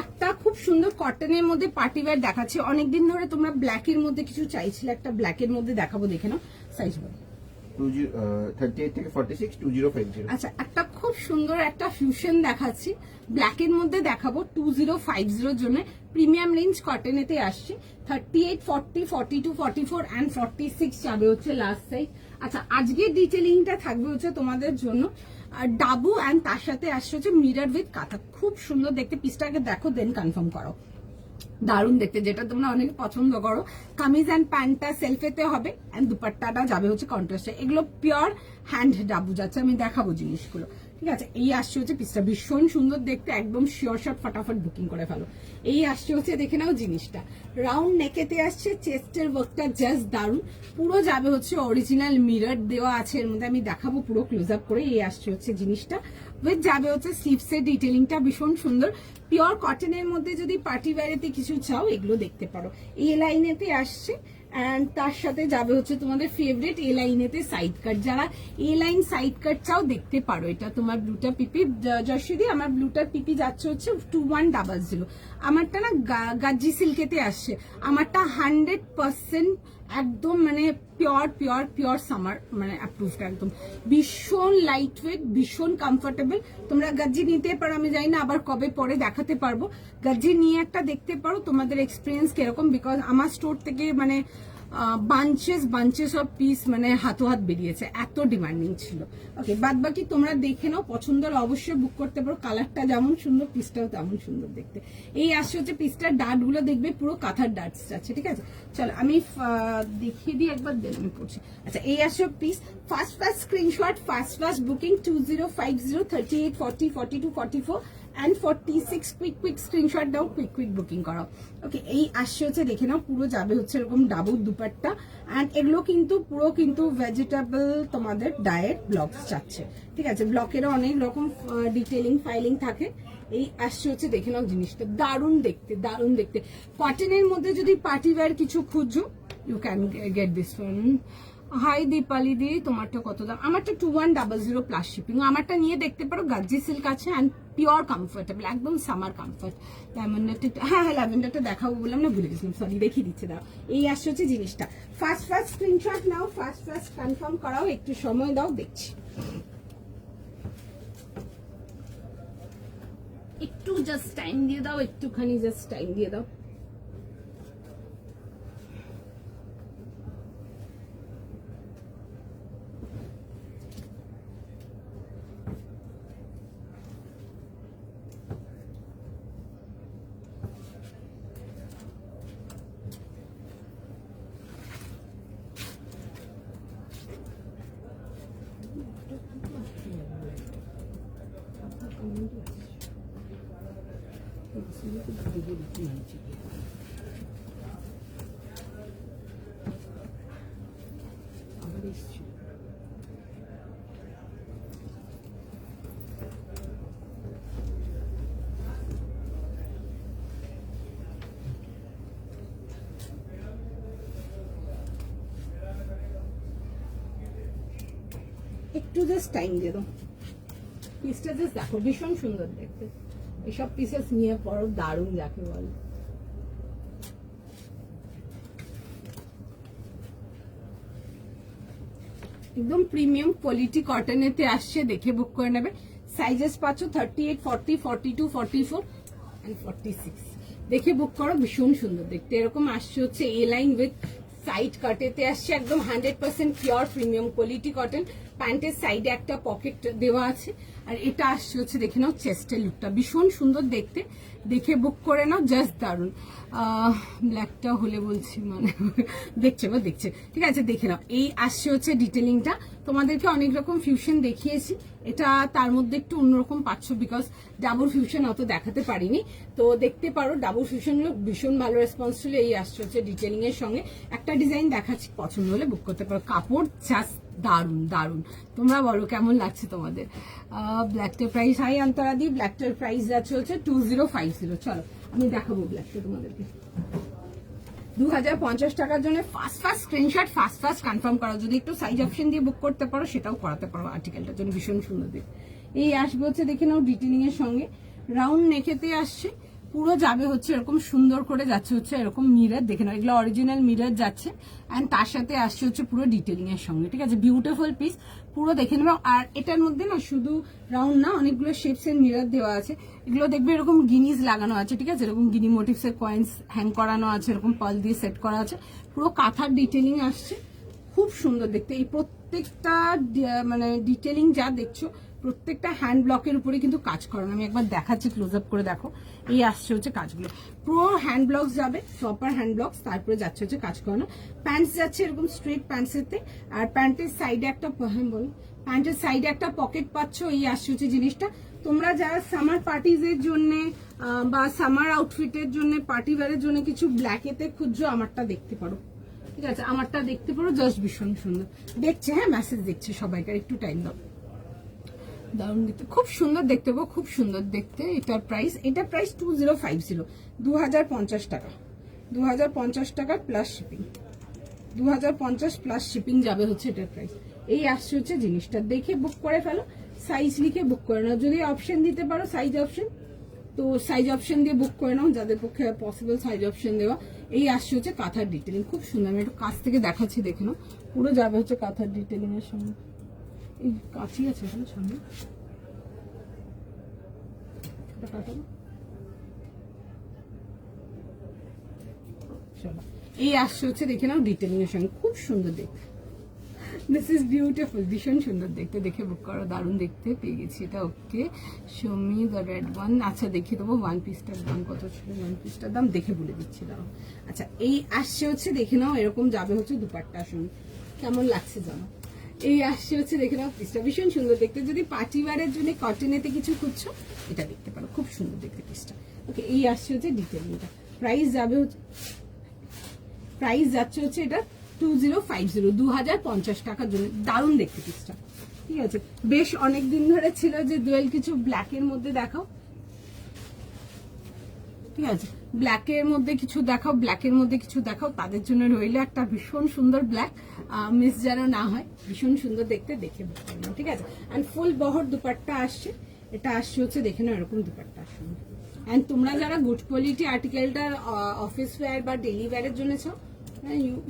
একটা খুব সুন্দর কটনের মধ্যে পার্টিওয়্যার দেখাচ্ছে। অনেকদিন ধরে তোমরা ব্ল্যাকের মধ্যে কিছু চাইছিলে, একটা ব্ল্যাকের মধ্যে দেখাবো, দেখে নাও। সাইজ বলো। 38 থেকে 46 2050। আচ্ছা, একটা খুব সুন্দর একটা ফিউশন দেখাচ্ছি, ব্ল্যাকের মধ্যে দেখাবো 2050 জন্য। প্রিমিয়াম রেঞ্জ কটনেতে আসছে। 38, 40, 42, 44 অ্যান্ড 46 যাবে হচ্ছে লাস্ট সাইজ। আচ্ছা, আজকের ডিটেলিংটা থাকবে হচ্ছে তোমাদের জন্য ডাবু অ্যান্ড তার সাথে আসছে হচ্ছে মিরর উইথ কাঁথা। খুব সুন্দর দেখতে, পিসটাকে দেখো দেন কনফার্ম করো। দারুণ দেখতে, যেটা তোমরা অনেক পছন্দ করো। কামিজ অ্যান্ড প্যান্টটা সেলফেতে হবে অ্যান্ড দুপাট্টাটা যাবে হচ্ছে কন্ট্রাস্টে। এগুলো পিওর হ্যান্ড ডাবু যাচ্ছে, আমি দেখাবো জিনিসগুলো। ঠিক আছে, এই আসছে হচ্ছে পিসটা, ভীষণ সুন্দর দেখতে, একদম শিওর শট, ফটাফট বুকিং করে ফেলো। এই আসছে হচ্ছে, দেখে নাও জিনিসটা, রাউন্ড নেকেতে আসছে, চেস্টের ওয়ার্কটা জাস্ট দারুণ। পুরো যাবে হচ্ছে অরিজিনাল মিরর দেওয়া আছে এর মধ্যে, আমি দেখাবো পুরো ক্লোজ আপ করে। এই আসছে হচ্ছে জিনিসটা, উইথ যাবে হচ্ছে স্লিভসের ডিটেলিংটা ভীষণ সুন্দর। পিওর কটনের মধ্যে যদি পার্টি ওয়্যারেতে কিছু চাও এগুলো দেখতে পারো। এই লাইনেতে আসছে অ্যান্ড তার সাথে যাবে হচ্ছে তোমাদের ফেভারিট এ লাইনেতে সাইড কাট। যারা এ লাইন সাইড কাট চাও দেখতে পারো। এটা তোমার ব্লুটা পিপি যশোদি, আমার ব্লুটার পিপি যাচ্ছে হচ্ছে 2100। আমারটা না গাজ্জি সিল্কেতে আসছে। আমারটা 100% একদম মানে পিওর পিওর পিওর সামার মানে অ্যাপ্রুভড, একদম ভীষণ লাইট ওয়েট, ভীষণ কমফোর্টেবল। তোমরা গাজ্জি নিতে পারো, আমি জানি না আবার কবে পরে দেখাতে পারবো। গাজ্জি নিয়ে একটা দেখতে পারো তোমাদের এক্সপিরিয়েন্স কিরকম, বিকজ আমার স্টোর থেকে মানে বাঞ্চেস অফ পিস মানে হাত বেরিয়েছে, এত ডিমান্ডিং ছিল। ওকে, বাদ বাকি তোমরা দেখে নাও, পছন্দ হলে অবশ্যই বুক করতে পারো। কালারটা যেমন সুন্দর, পিসটাও তেমন সুন্দর দেখতে। এই আসছে হচ্ছে পিসটার ডাট গুলো দেখবে পুরো কাঁথার ডাটস আছে। ঠিক আছে, চলো আমি দেখিয়ে দিই একবার, দেন আমি পড়ছি। আচ্ছা, এই আসছে piece. First screenshot, first booking 2050, 38, 40, 42, 44 and 46 quick screenshot দাও, কুইক বুকিং করাও। ওকে, এই আসছে হচ্ছে, দেখে নাও পুরো যাবে হচ্ছে এরকম ডাবল দুপাট্টা অ্যান্ড এগুলো কিন্তু পুরো কিন্তু ভেজিটেবল তোমাদের ডায়েট ব্লকস চাচ্ছে। ঠিক আছে, ব্লকেরও অনেক রকম ডিটেলিং ফাইলিং থাকে। এই আসছে হচ্ছে, দেখে নাও জিনিসটা, দারুণ দেখতে দারুণ দেখতে। কটনের মধ্যে যদি পার্টি ওয়্যার কিছু খুঁজো, you can get this one. Hi Dipali di, তোমারটা কত দাম? আমারটা 2100 প্লাস শিপিং। আমারটা নিয়ে দেখতে পারো, গাজ্জি সিল্ক আছে অ্যান্ড পিওর কমফোর্টেবল, একদম সামার কমফোর্ট। ল্যাভেন্ডারটা, হ্যাঁ ল্যাভেন্ডারটা দেখাবো বললাম না, ভুলে গেছিলাম, সরি, দেখিয়ে দিচ্ছে। দাও, এই আসছে হচ্ছে জিনিসটা। ফার্স্ট স্ক্রিনশট নাও, ফার্স্ট কনফার্ম করাও, একটু সময় দাও, দেখছি। একটু জাস্ট টাইম দিয়ে দাও, একটুখানি জাস্ট টাইম দিয়ে দাও। একটু জাস্ট টাইম দিয়ে দাও। পিসটা জাস্ট দেখো, ভীষণ সুন্দর দেখতে। এসব পিসেস নিয়ে পড়ো, দারুণ যাকে বলে। একদম প্রিমিয়াম কোয়ালিটি কটনেতে আসছে, দেখে বুক করে নেবে। সাইজেস পাচ্ছ 38, 40, 42, 44 and 46। দেখে বুক করো, ভীষণ সুন্দর দেখতে। এরকম আসছে হচ্ছে এ লাইন উইথ সাইড কাটেতে আসছে, একদম 100% পিওর প্রিমিয়াম কোয়ালিটি কটন। প্যান্টের সাইডে একটা পকেট দেওয়া আছে আর এটা আসছে হচ্ছে, দেখে নাও চেস্টের লুকটা, ভীষণ সুন্দর দেখতে। দেখে বুক করে নাও, জাস্ট দারুণ। ব্ল্যাকটা হলে বলছি মানে দেখছে। ঠিক আছে, দেখে নাও। এই আসছে হচ্ছে ডিটেলিংটা। তোমাদেরকে অনেক রকম ফিউশন দেখিয়েছি, এটা তার মধ্যে একটু অন্যরকম পাচ্ছ, বিকজ ডাবল ফিউশন অত দেখাতে পারিনি। তো দেখতে পারো, ডাবল ফিউশন গুলো ভীষণ ভালো রেসপন্স ছিল। এই আসছে হচ্ছে ডিটেলিং এর সঙ্গে একটা ডিজাইন দেখাচ্ছি, পছন্দ হলে বুক করতে পারো। কাপড় জাস্ট দারুণ। তোমরা বলো কেমন লাগছে তোমাদের। ব্ল্যাকটার প্রাইস, হাই অন্তরাদি, ব্ল্যাকটার প্রাইস যাচ্ছে হচ্ছে 2050। চলো আমি দেখাবো ব্ল্যাকটা তোমাদেরকে। 2050 টাকার জন্য ফার্স্ট স্ক্রিনশট, ফার্স্ট কনফার্ম করো। যদি একটু সাইজ অপশন দিয়ে বুক করতে পারো সেটাও করাতে পারো, আর্টিকেলটার জন্য ভীষণ সুন্দর দেখতে। এই আসবে হচ্ছে, দেখে নাও ডিটেলিং এর সঙ্গে রাউন্ড নেকেতে আসছে, পুরো যাবে হচ্ছে এরকম সুন্দর করে যাচ্ছে হচ্ছে এরকম মিরর, দেখে নাও এগুলো অরিজিনাল মিরর যাচ্ছে, অ্যান্ড তার সাথে আসছে হচ্ছে পুরো ডিটেলিং এর সঙ্গে, ঠিক আছে, বিউটিফুল পিস পুরো দেখে নেবো। আর এটার মধ্যে না শুধু রাউন্ড না, অনেকগুলো শেপস এর মিরর দেওয়া আছে, এগুলো দেখবে এরকম গিনিস লাগানো আছে, ঠিক আছে, এরকম গিনি মোটিভস এর কয়েন্স হ্যাং করানো আছে, এরকম পাল দিয়ে সেট করা আছে, পুরো কাঁথার ডিটেলিং আসছে, খুব সুন্দর দেখতে। এই প্রত্যেকটা মানে ডিটেলিং যা দেখছো প্রত্যেকটা হ্যান্ড ব্লকের উপরে কিন্তু কাজ করানো, আমি একবার দেখাচ্ছি ক্লোজ আপ করে দেখো, এই আসছে হচ্ছে কাজগুলো, পুরো হ্যান্ড ব্লকস যাবে, প্রপার হ্যান্ড ব্লকস, তারপরে যাচ্ছে হচ্ছে কাজ করানো। প্যান্টস যাচ্ছে এরকম স্ট্রেট প্যান্টসেতে, আর প্যান্টের সাইডে একটা বলো, প্যান্টের সাইডে একটা পকেট পাচ্ছ, এই আসছে হচ্ছে জিনিসটা। তোমরা যারা সামার পার্টিজের জন্য বা সামার আউটফিটের জন্য, পার্টি ওয়্যারের জন্য কিছু ব্ল্যাকেতে খুঁজছো, আমারটা দেখতে পারো, ঠিক আছে, আমারটা দেখতে পারো, জাস্ট ভীষণ সুন্দর দেখছে। হ্যাঁ, মেসেজ দেখছে সবাইকার, একটু টাইম দাও। দারুণ দেখতে, খুব সুন্দর দেখতে গো, খুব সুন্দর দেখতে। এটার প্রাইস 2050, 2050 টাকা, 2050 টাকা প্লাস শিপিং, 2050 প্লাস শিপিং যাবে হচ্ছে এটার প্রাইস। এই আসছে হচ্ছে জিনিসটা, দেখে বুক করে ফেলো, সাইজ লিখে বুক করে নাও, যদি অপশন দিতে পারো সাইজ অপশন, তো সাইজ অপশন দিয়ে বুক করে নাও, যাদের পক্ষে পসিবল সাইজ অপশন দেওয়া। এই আসছে হচ্ছে কাঁথার ডিটেলিং, খুব সুন্দর, আমি একটু কাছ থেকে দেখাচ্ছি, দেখে নাও, পুরো যাবে হচ্ছে কাঁথার ডিটেলিং এর সঙ্গে। এই কাঁচি আছে এখানে সামনে, এই আসছে হচ্ছে দেখে নাও ডিটেলিং এর সঙ্গে, খুব সুন্দর দেখতে, দিস ইজ বিউটিফুল, ভীষণ সুন্দর দেখতে, দেখে বুক করো, দারুণ দেখতে পেয়ে গেছি এটা। Okay, show me the red one. আচ্ছা দেখিয়ে দেবো ওয়ান পিসটার দাম কত ছিল, ওয়ান পিসটার দাম দেখে বলে দিচ্ছি দাও। আচ্ছা, এই আসছে হচ্ছে দেখে নাও, এরকম যাবে হচ্ছে দুপাট্টার সঙ্গে, কেমন লাগছে জানো, এই আসছে হচ্ছে দেখে নাও পিসটা, ভীষণ সুন্দর দেখতে। যদি পার্টি ওয়্যারের জন্য কটনেতে কিছু খুঁজছো, এটা দেখতে পারো, খুব সুন্দর দেখতে পিসটা। ওকে, এই আসছে হচ্ছে ডিটেলিংটা, প্রাইস যাবে হচ্ছে, প্রাইস যাচ্ছে হচ্ছে এটা 2050, 2050 টাকার জন্য, দারুণ দেখতে পিসটা, ঠিক আছে। বেশ অনেকদিন ধরে ছিল যে ডুয়েল কিছু ব্ল্যাকের মধ্যে দেখাও, ঠিক আছে, ব্ল্যাকের মধ্যে কিছু দেখাও, ব্ল্যাকের মধ্যে কিছু দেখাও, তাদের জন্য রইলে একটা ভীষণ সুন্দর ব্ল্যাক, মিস যেন না হয়, ভীষণ সুন্দর দেখতে, দেখে বুঝতে পারলাম, ঠিক আছে। অ্যান্ড ফুল বহর দুপাট্টা আসছে, এটা আসছে হচ্ছে দেখে নাও এরকম দুপাট্টা আসছে। অ্যান্ড তোমরা যারা গুড কোয়ালিটি আর্টিকেলটা অফিস ওয়্যার বা ডেলি ওয়্যারের জন্য চাও,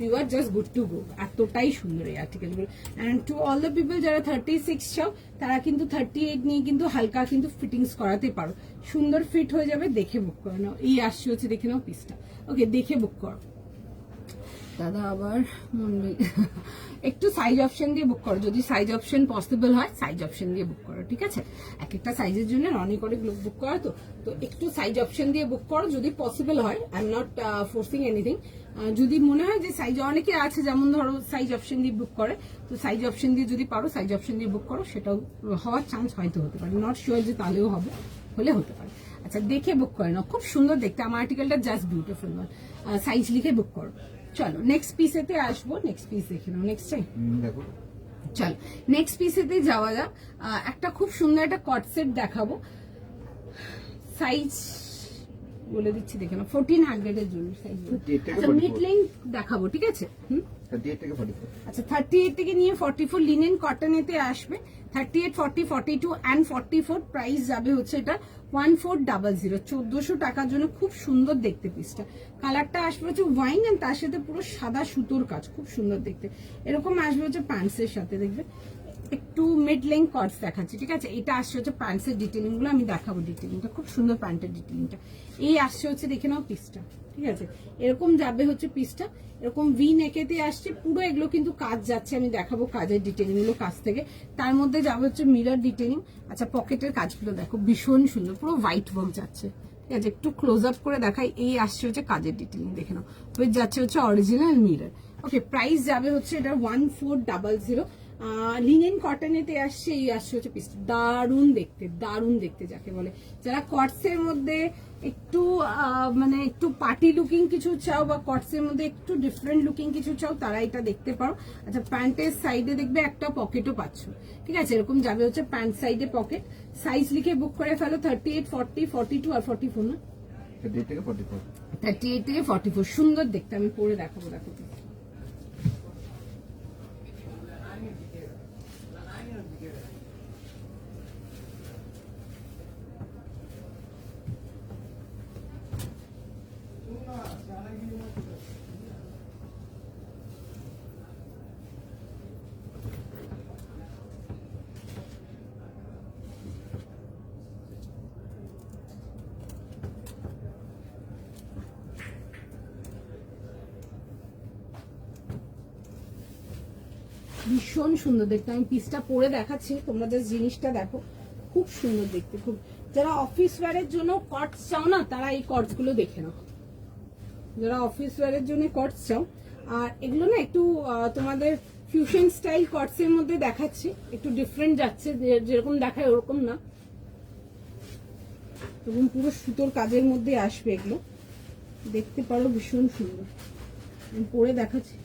you are just good to go, এতটাই সুন্দর এই আর্টিকেলগুলো। And to all the people যারা 36 চাও, তারা কিন্তু 38 নিয়ে কিন্তু হালকা কিন্তু ফিটিংস করাতে পারো, সুন্দর ফিট হয়ে যাবে, দেখে বুক করে নাও। এই আসছে হচ্ছে দেখে নাও পিসটা, ওকে, দেখে বুক করো। দাদা আবার একটু সাইজ অপশন দিয়ে বুক করো, যদি সাইজ অপশন পসিবল হয় সাইজ অপশন দিয়ে বুক করো, ঠিক আছে, এক একটা সাইজের জন্য অনেক অনেক লোক বুক করা, তো একটু সাইজ অপশন দিয়ে বুক করো যদি পসিবল হয়, I am not forcing anything. যদি মনে হয় যে সাইজ, অনেকে আছে যেমন ধরো সাইজ অপশন দিয়ে বুক করে, তো সাইজ অপশন দিয়ে যদি পারো সাইজ অপশন দিয়ে বুক করো, সেটাও হওয়ার চান্স হয়তো হতে পারে, নট শিওর যে তাহলেও হবে, হলে হতে পারে। আচ্ছা, দেখে বুক করে নাও, খুব সুন্দর দেখতে, আমার আর্টিকেলটা জাস্ট বিউটিফুল, সাইজ লিখে বুক করো। চলো নেক্সট পিসেতে আসবো, নেক্সট পিস দেখে নাও, নেক্সট টাইম দেখো, চলো নেক্সট পিসেতে যাওয়া যাক। একটা খুব সুন্দর একটা কট সেট দেখাবো, সাইজ বলে দিচ্ছি দেখে নাও, 1400 এর জন্য সাইজ। 38 থেকে আচ্ছা, 44 মিড লেন্থ দেখাবো, ঠিক আছে, 38 থেকে 44, আচ্ছা 38 থেকে নিয়ে 44 লিনেন কটনেতে আসবে, 38, 40, 42 অ্যান্ড 44, প্রাইস যাবে হচ্ছে এটা 1400, 1400 টাকার জন্য, খুব সুন্দর দেখতে পিসটা। কালারটা আসবে হচ্ছে ওয়াইন, এন্ড তার সাথে পুরো সাদা সুতোর কাজ, খুব সুন্দর দেখতে, এরকম আসবে হচ্ছে প্যান্টসের সাথে, দেখবে একটু মিড লেন্থ কটস দেখাচ্ছি, ঠিক আছে, এটা আসছে হচ্ছে প্যান্টসের ডিটেলিং গুলো, আমি দেখাবো ডিটেলিংটা, খুব সুন্দর প্যান্টের ডিটেলিংটা। এই আসছে হচ্ছে দেখে নাও পিসটা, ঠিক আছে, এরকম যাবে হচ্ছে পিসটা, এরকম ভি নেকেতে আসছে, পুরো এগুলো কিন্তু কাজ যাচ্ছে, আমি দেখাবো কাজের ডিটেলিং গুলো কাজ থেকে, তার মধ্যে যাবে হচ্ছে মিরর ডিটেলিং। আচ্ছা, পকেটের কাজগুলো দেখো, ভীষণ সুন্দর, পুরো হোয়াইট ওয়ার্ক যাচ্ছে, ঠিক আছে, একটু ক্লোজ আপ করে দেখাই, এই আসছে হচ্ছে কাজের ডিটেলিং, দেখে নাও, উইথ যাচ্ছে হচ্ছে অরিজিনাল মিরর। ওকে, প্রাইস যাবে হচ্ছে এটা 1400, লিনেন কটনেতে আসছে, এই আসছে হচ্ছে পিস, দারুণ দেখতে, দারুণ দেখতে যাকে বলে, যারা কটসের মধ্যে একটু মানে একটু পার্টি লুকিং কিছু চাও, বা কটসের মধ্যে একটু ডিফারেন্ট লুকিং কিছু চাও, তারা এটা দেখতে পারো। আচ্ছা, প্যান্টের সাইডে দেখবে একটা পকেটও পাচ্ছ, ঠিক আছে, এরকম যাবে হচ্ছে প্যান্ট সাইডে পকেট, সাইজ লিখে বুক করে ফেলো, 38, 40, 42 আর 44 না, 38 থেকে 44, 38 থেকে 44, সুন্দর দেখতে, আমি পরে দেখাবো, দেখো ভীষণ সুন্দর দেখতে। আমি পিসটা পরে দেখাচ্ছি, তোমরা জাস্ট জিনিসটা দেখো, খুব সুন্দর দেখতে। খুব, যারা অফিস ওয়্যারের জন্য কটস চাও না, তারা এই কটস গুলো দেখে নাও। যারা অফিস ওয়্যারের জন্য কটস চাও, আর এগুলো না একটু তোমাদের ফিউশন স্টাইল কটস এর মধ্যে দেখাচ্ছি, একটু ডিফারেন্ট যাচ্ছে, যেরকম দেখায় ওরকম না, এবং পুরো সুতোর কাজের মধ্যে আসবে এগুলো, দেখতে পারো ভীষণ সুন্দর। আমি পরে দেখাচ্ছি।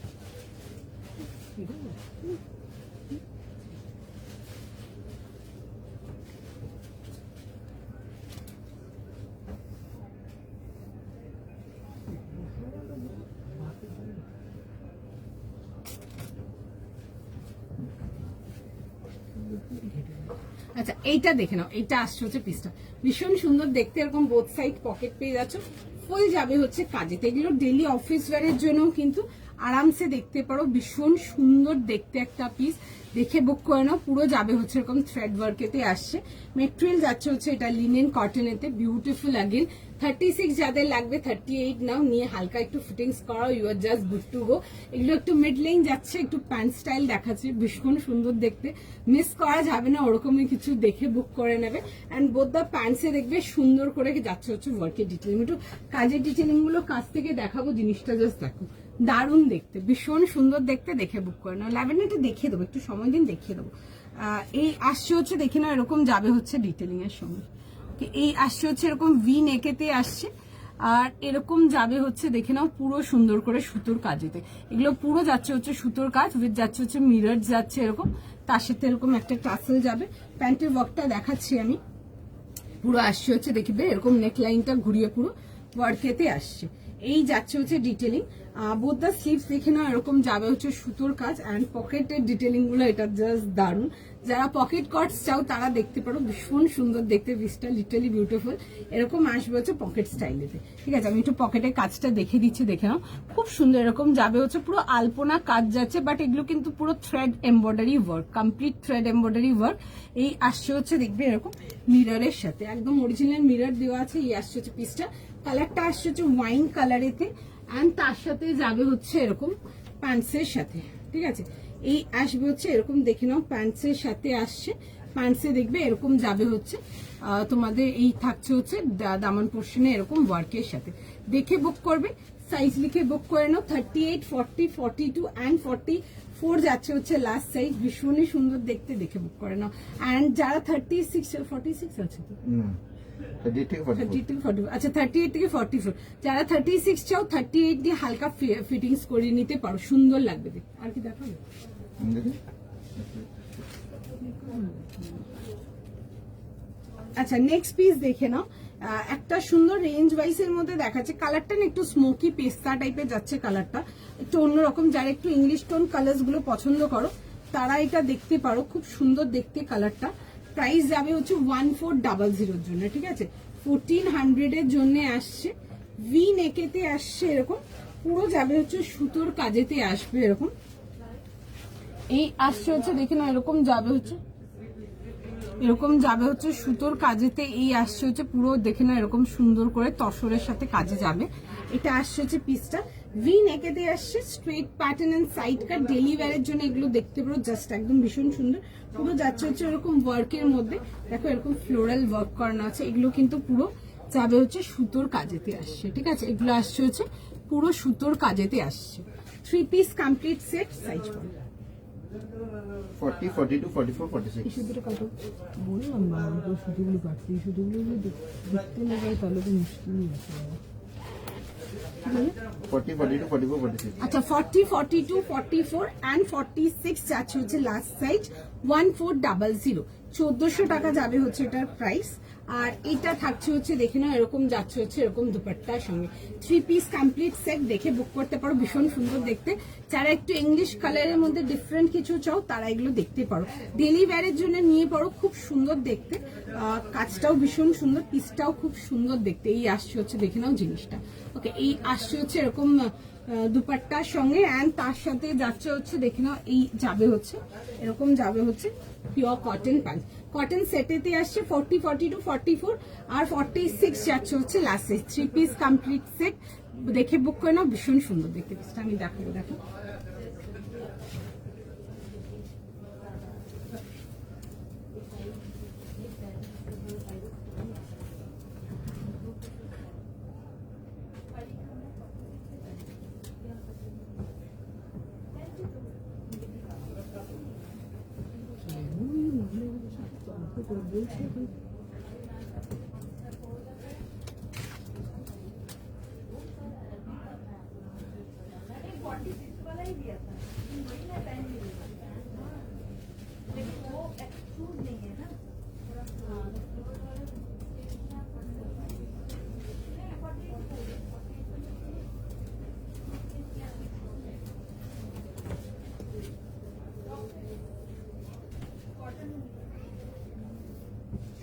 আচ্ছা, এইটা দেখে নাও, এইটা আসছে হচ্ছে পিসটা, ভীষণ সুন্দর দেখতে। এরকম বোথ সাইড পকেট পেয়ে যাচ্ছ, ফুল যাবে হচ্ছে কাজেতে। এগুলো ডেলি অফিস ওয়্যারের জন্য কিন্তু আরামসে দেখতে পারো, ভীষণ সুন্দর দেখতে একটা পিস। দেখে বুক করে নাও, পুরো যাবে হচ্ছে এরকম থ্রেড ওয়ার্কেতে আসছে। মেটেরিয়াল যাচ্ছে হচ্ছে এটা লিনেন কটনেতে, বিউটিফুল। অ্যাগেন 36 যাদের লাগবে 38 নাও, নিয়ে হালকা একটু ফিটিংস করাও, you are just good to go. এগুলো একটু মিড লেন যাচ্ছে, একটু প্যান্ট স্টাইল দেখাচ্ছে, ভীষণ সুন্দর দেখতে, মিস করা যাবে না, ওরকমই কিছু দেখে বুক করে নেবে। অ্যান্ড বোথ দ্য প্যান্টসে দেখবে সুন্দর করে যাচ্ছে হচ্ছে ওয়ার্কের ডিটেলিং। একটু কাজের ডিটেলিং গুলো কাছ থেকে দেখাবো, জিনিসটা জাস্ট দেখো, দারুণ দেখতে, ভীষণ সুন্দর দেখতে, দেখে বুক করে নাও। ল্যাভেন্ডারটা দেখিয়ে দেবো, একটু সময় দিন দেখিয়ে দেবো। এই আসছে হচ্ছে দেখে নাও, এরকম যাবে হচ্ছে ডিটেলিং এর সঙ্গে। এই আসছে হচ্ছে এরকম ভি নেকেতে আসছে, আর এরকম যাবে হচ্ছে দেখে নাও পুরো সুন্দর করে সুতোর কাজেতে। এগুলো পুরো যাচ্ছে হচ্ছে সুতোর কাজ, উইথ যাচ্ছে হচ্ছে মিরর যাচ্ছে এরকম, তার সাথে এরকম একটা টাসেল যাবে। প্যান্টের ওয়ার্কটা দেখাচ্ছি আমি, পুরো আসছে হচ্ছে দেখবে এরকম নেক লাইনটা ঘুরিয়ে পুরো ওয়ার্কেতে আসছে। এই যাচ্ছে হচ্ছে ডিটেলিং, বোথ দ্য স্লিভস দেখে নাও, এরকম যাবে হচ্ছে সুতোর কাজ। অ্যান্ড পকেটের ডিটেলিং গুলো এটা জাস্ট দারুণ। যারা পকেট কটস চাও তারা দেখতে পারো, ভীষণ সুন্দর দেখতে, পিসটা লিটারালি বিউটিফুল। এরকম আসবে হচ্ছে পকেট স্টাইলেতে, ঠিক আছে। আমি একটু পকেটের কাজটা দেখে দিচ্ছি, দেখে নাও, খুব সুন্দর। এরকম যাবে হচ্ছে পুরো আলপনা কাজ যাচ্ছে, বাট এগুলো কিন্তু পুরো thread embroidery work, complete thread embroidery work. এই আসছে হচ্ছে দেখবে এরকম মিররের সাথে, একদম অরিজিনাল মিরর দেওয়া আছে। এই আসছে হচ্ছে পিসটা, কালারটা আসছে হচ্ছে ওয়াইন কালারেতে, অ্যান্ড তার সাথে যাবে হচ্ছে এরকম প্যান্টসের সাথে, ঠিক আছে। এই আসবে হচ্ছে এরকম দেখে নাও, প্যান্টসের সাথে আসছে, প্যান্টসে দেখবে এরকম যাবে হচ্ছে তোমাদের এই থাকছে হচ্ছে দামান পোর্শনে এরকম ওয়ার্কের সাথে। দেখে বুক করবে, সাইজ লিখে বুক করে নাও। 38, 40, 42 অ্যান্ড 44 যাচ্ছে হচ্ছে লাস্ট সাইজ, ভীষণই সুন্দর দেখতে, দেখে বুক করে নাও। অ্যান্ড যারা 36, 46 আছে তো 32, আচ্ছা 38 থেকে 44, যারা 36 চাও 38 দিয়ে হালকা ফিটিংস করে নিতে পারো, সুন্দর লাগবে দেখতে। আর কি দেখাবে? আচ্ছা, নেক্সট পিস দেখে নাও, একটা সুন্দর রেঞ্জ ওয়াইজ এর মধ্যে দেখাচ্ছে। কালারটা না একটু স্মোকি পেস্তা টাইপের যাচ্ছে, কালারটা একটু অন্যরকম। যারা একটু ইংলিশ টোন কালার্স গুলো পছন্দ করো তারা এটা দেখতে পারো, খুব সুন্দর দেখতে কালারটা। প্রাইস যাবে হচ্ছে 1400 জন্য, ঠিক আছে। 1400 এর জন্য আসছে, ভি নেকেতে আসছে এরকম, পুরো যাবে হচ্ছে সুতোর কাজেতে আসবে এরকম। এই আসছে হচ্ছে দেখে না, এরকম যাবে হচ্ছে, এরকম যাবে হচ্ছে সুতোর কাজেতে। এই আসছে হচ্ছে পুরো দেখে না, এরকম সুন্দর করে তসরের সাথে কাজে যাবে। এটা আসছে হচ্ছে পিসটা, ভি নেকেতে আসছে, straight pattern and side cut, daily ওয়্যারের জন্য এগুলো দেখতে পারো, জাস্ট একদম ভীষণ সুন্দর। পুরো যাচ্ছে হচ্ছে এরকম ওয়ার্কের মধ্যে, দেখো এরকম ফ্লোরাল ওয়ার্ক করানো আছে। এগুলো কিন্তু পুরো যাবে হচ্ছে সুতোর কাজেতে আসছে, ঠিক আছে। এগুলো আসছে হচ্ছে পুরো সুতোর কাজেতে আসছে। 3 পিস কমপ্লিট সেট, সাইজ 40, 42, 44, 46. এই সুতোটা কত বললাম না, সুতোগুলো কাটতে, এই সুতোগুলো যদি দেখতে না যায় তাহলে তো মুশকিলই আছে। 40, 42, 44, 46. আচ্ছা 40, 42, 44 and 46 যাচ্ছে হচ্ছে লাস্ট সাইজ 1400, 1400 টাকা যাবে হচ্ছে এটার প্রাইস। আর এটা থাকছে হচ্ছে দেখে নাও, এরকম যাচ্ছে হচ্ছে এরকম দুপাট্টার সঙ্গে। 3 পিস কমপ্লিট সেট, দেখে বুক করতে পারো, ভীষণ সুন্দর দেখতে। যারা একটু ইংলিশ কালারের মধ্যে ডিফারেন্ট কিছু চাও তারা এগুলো দেখতে পারো, ডেলি ওয়্যারের জন্য নিয়ে পারো, খুব সুন্দর দেখতে। কাজটাও ভীষণ সুন্দর, পিসটাও খুব সুন্দর দেখতে। এই আসছে হচ্ছে দেখে নাও জিনিসটা, ওকে। এই আসছে হচ্ছে এরকম দুপাট্টার সঙ্গে, অ্যান্ড তার সাথে যাচ্ছে হচ্ছে দেখে নাও, এই যাবে হচ্ছে এরকম যাবে হচ্ছে পিওর কটন প্যান্ট। কটন সেটেতে আসছে 40, 42, 44 আর 46 যাচ্ছে হচ্ছে last size. 3 piece complete set, দেখে বুক করে নাও, ভীষণ সুন্দর দেখতে পিসটা। আমি দেখাবো, দেখো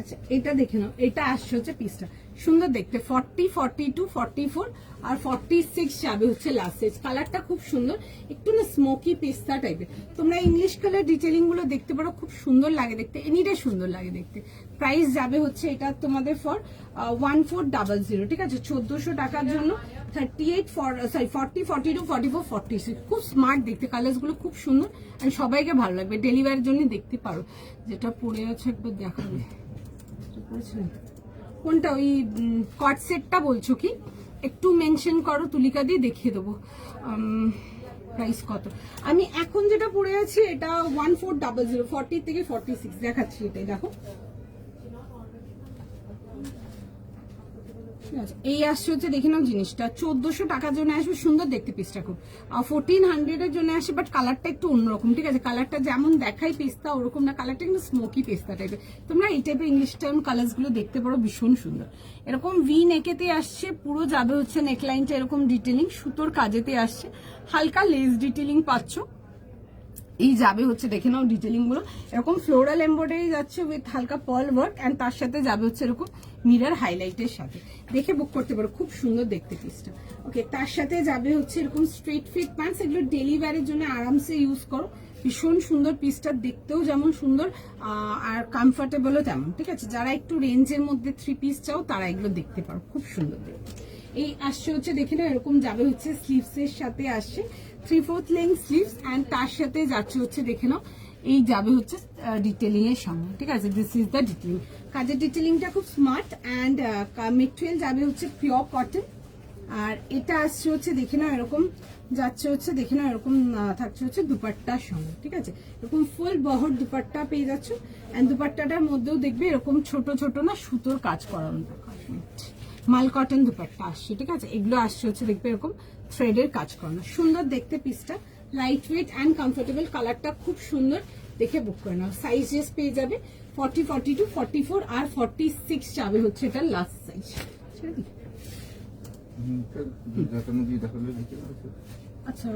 আচ্ছা এটা দেখে নাও, এটা আসছে হচ্ছে পিসটা সুন্দর দেখতে 40, 42, 44 আর 46 যাবে হচ্ছে লাস্ট সাইজ। কালারটা খুব সুন্দর, একটু না স্মোকি পেস্তা টাইপের। তোমরা ইংলিশ কালার ডিটেলিং গুলো দেখতে পারো, খুব সুন্দর লাগে দেখতে, এনিটা সুন্দর লাগে দেখতে। প্রাইস যাবে হচ্ছে এটা তোমাদের ফর 1400, ঠিক আছে, 1400 টাকার জন্য 38 40, 42, 44, 46। খুব স্মার্ট দেখতে, কালার্স গুলো খুব সুন্দর আর সবাইকে ভালো লাগবে। ডেলিভারির জন্য দেখতে পারো। যেটা পরে আছে একবার দেখাবে কোনটা, ওই কট সেটটা বলছো কি? একটু মেনশন করো, তুলিকা দিয়ে দেখিয়ে দেবো প্রাইস কত। আমি এখন যেটা পরে আছি এটা 1400, 40 থেকে 46 দেখাচ্ছি। এটাই দেখো, এই আসছে হচ্ছে দেখে নাও জিনিসটা 1400 টাকার জন্য আসবে। সুন্দর দেখতে পিসটা খুব, 1400 এর জন্য আসে, বাট কালারটা একটু অন্যরকম, ঠিক আছে। কালারটা যেমন দেখাই পেস্তা ওরকম না, কালারটা কিন্তু স্মোকি পেস্তা টাইপের। তোমরা এই টাইপের ইংলিশ টাউন কালার্স গুলো দেখতে পারো, ভীষণ সুন্দর। এরকম ভি নেকেতে আসছে, পুরো যাবে হচ্ছে নেকলাইনটা এরকম ডিটেলিং, সুতোর কাজেতে আসছে, হালকা লেস ডিটেলিং পাচ্ছ। এই যাবে হচ্ছে দেখে নাও ডিটেলিং গুলো, এরকম ফ্লোরাল এমব্রয়ডারি যাচ্ছে উইথ হালকা পার্ল ওয়ার্ক, এন্ড তার সাথে যাবে হচ্ছে এরকম মিরর হাইলাইটের সাথে। দেখে বুক করতে পারো, খুব সুন্দর দেখতে পিসটা। ওকে, তার সাথে যাবে হচ্ছে এরকম স্ট্রেট ফিট প্যান্টস, এগুলো ডেলি ওয়্যারের জন্য আরামসে ইউজ করো। ভীষণ সুন্দর পিসটা, দেখতেও যেমন সুন্দর আর কমফোর্টেবলও তেমন, ঠিক আছে। যারা একটু রেঞ্জের মধ্যে 3 পিস চাও তারা এগুলো দেখতে পারো, খুব সুন্দর দেখতে। এই আসছে হচ্ছে দেখে নাও, এরকম যাবে হচ্ছে স্লিভস এর সাথে আসছে 3/4 লেন্থ স্লিভস, এন্ড তার সাথে যাচ্ছে হচ্ছে দেখে নাও এই যাবে হচ্ছে ডিটেলিং এর সঙ্গে, ঠিক আছে। দিস ইজ দ্য ডিটেলিং, কাজের ডিটেলিংটা খুব স্মার্ট, এন্ড মেটেরিয়াল যাবে হচ্ছে পিওর কটন। আর এটা আসছে হচ্ছে দেখে নাও এরকম যাচ্ছে হচ্ছে দেখে নাও এরকম থাকছে হচ্ছে দুপাট্টার সঙ্গে, ঠিক আছে। এরকম ফুল বহর দুপাট্টা পেয়ে যাচ্ছ, এন্ড দুপাট্টাটার মধ্যেও দেখবে এরকম ছোট ছোট না সুতোর কাজ করানো, মাল কটন দুপাট্টা আসছে, ঠিক আছে। এগুলো আসছে হচ্ছে দেখবে এরকম থ্রেডের কাজ করানো, সুন্দর দেখতে পিসটা, লাইট ওয়েট অ্যান্ড কমফোর্টেবল। কালারটা খুব সুন্দর, দেখে বুক করে নাও। সাইজ জেস পেয়ে যাবে 40, 42, 44 আর 46 যাবে হচ্ছে এটা লাস্ট সাইজ। আচ্ছা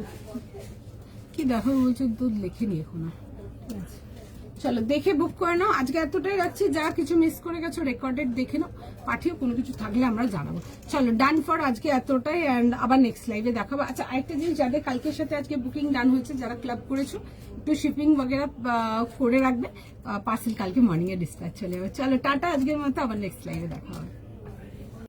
কি দেখো বলছো, দুধ লেখেনি এখন, ঠিক আছে। চলো দেখে বুক করে নাও, আজকে এতটাই রাখছি। যা কিছু মিস করে গেছো রেকর্ডেড দেখে নাও, পাঠিয়ে কোনো কিছু থাকলে আমরা জানাবো। চলো ডান ফর আজকে এতটাই, এন্ড আবার নেক্সট লাইভে দেখাবো। আচ্ছা আরেকটা জিনিস, যাদের কালকের সাথে আজকে বুকিং ডান হয়েছে, যারা ক্লাব করেছো, একটু শিপিং বগেরা করে রাখবে, পার্সেল কালকে মর্নিং এ ডিসপ্যাচ চলে যাবে। চলো টাটা, আজকের মতো আবার নেক্সট লাইভে দেখা হবে।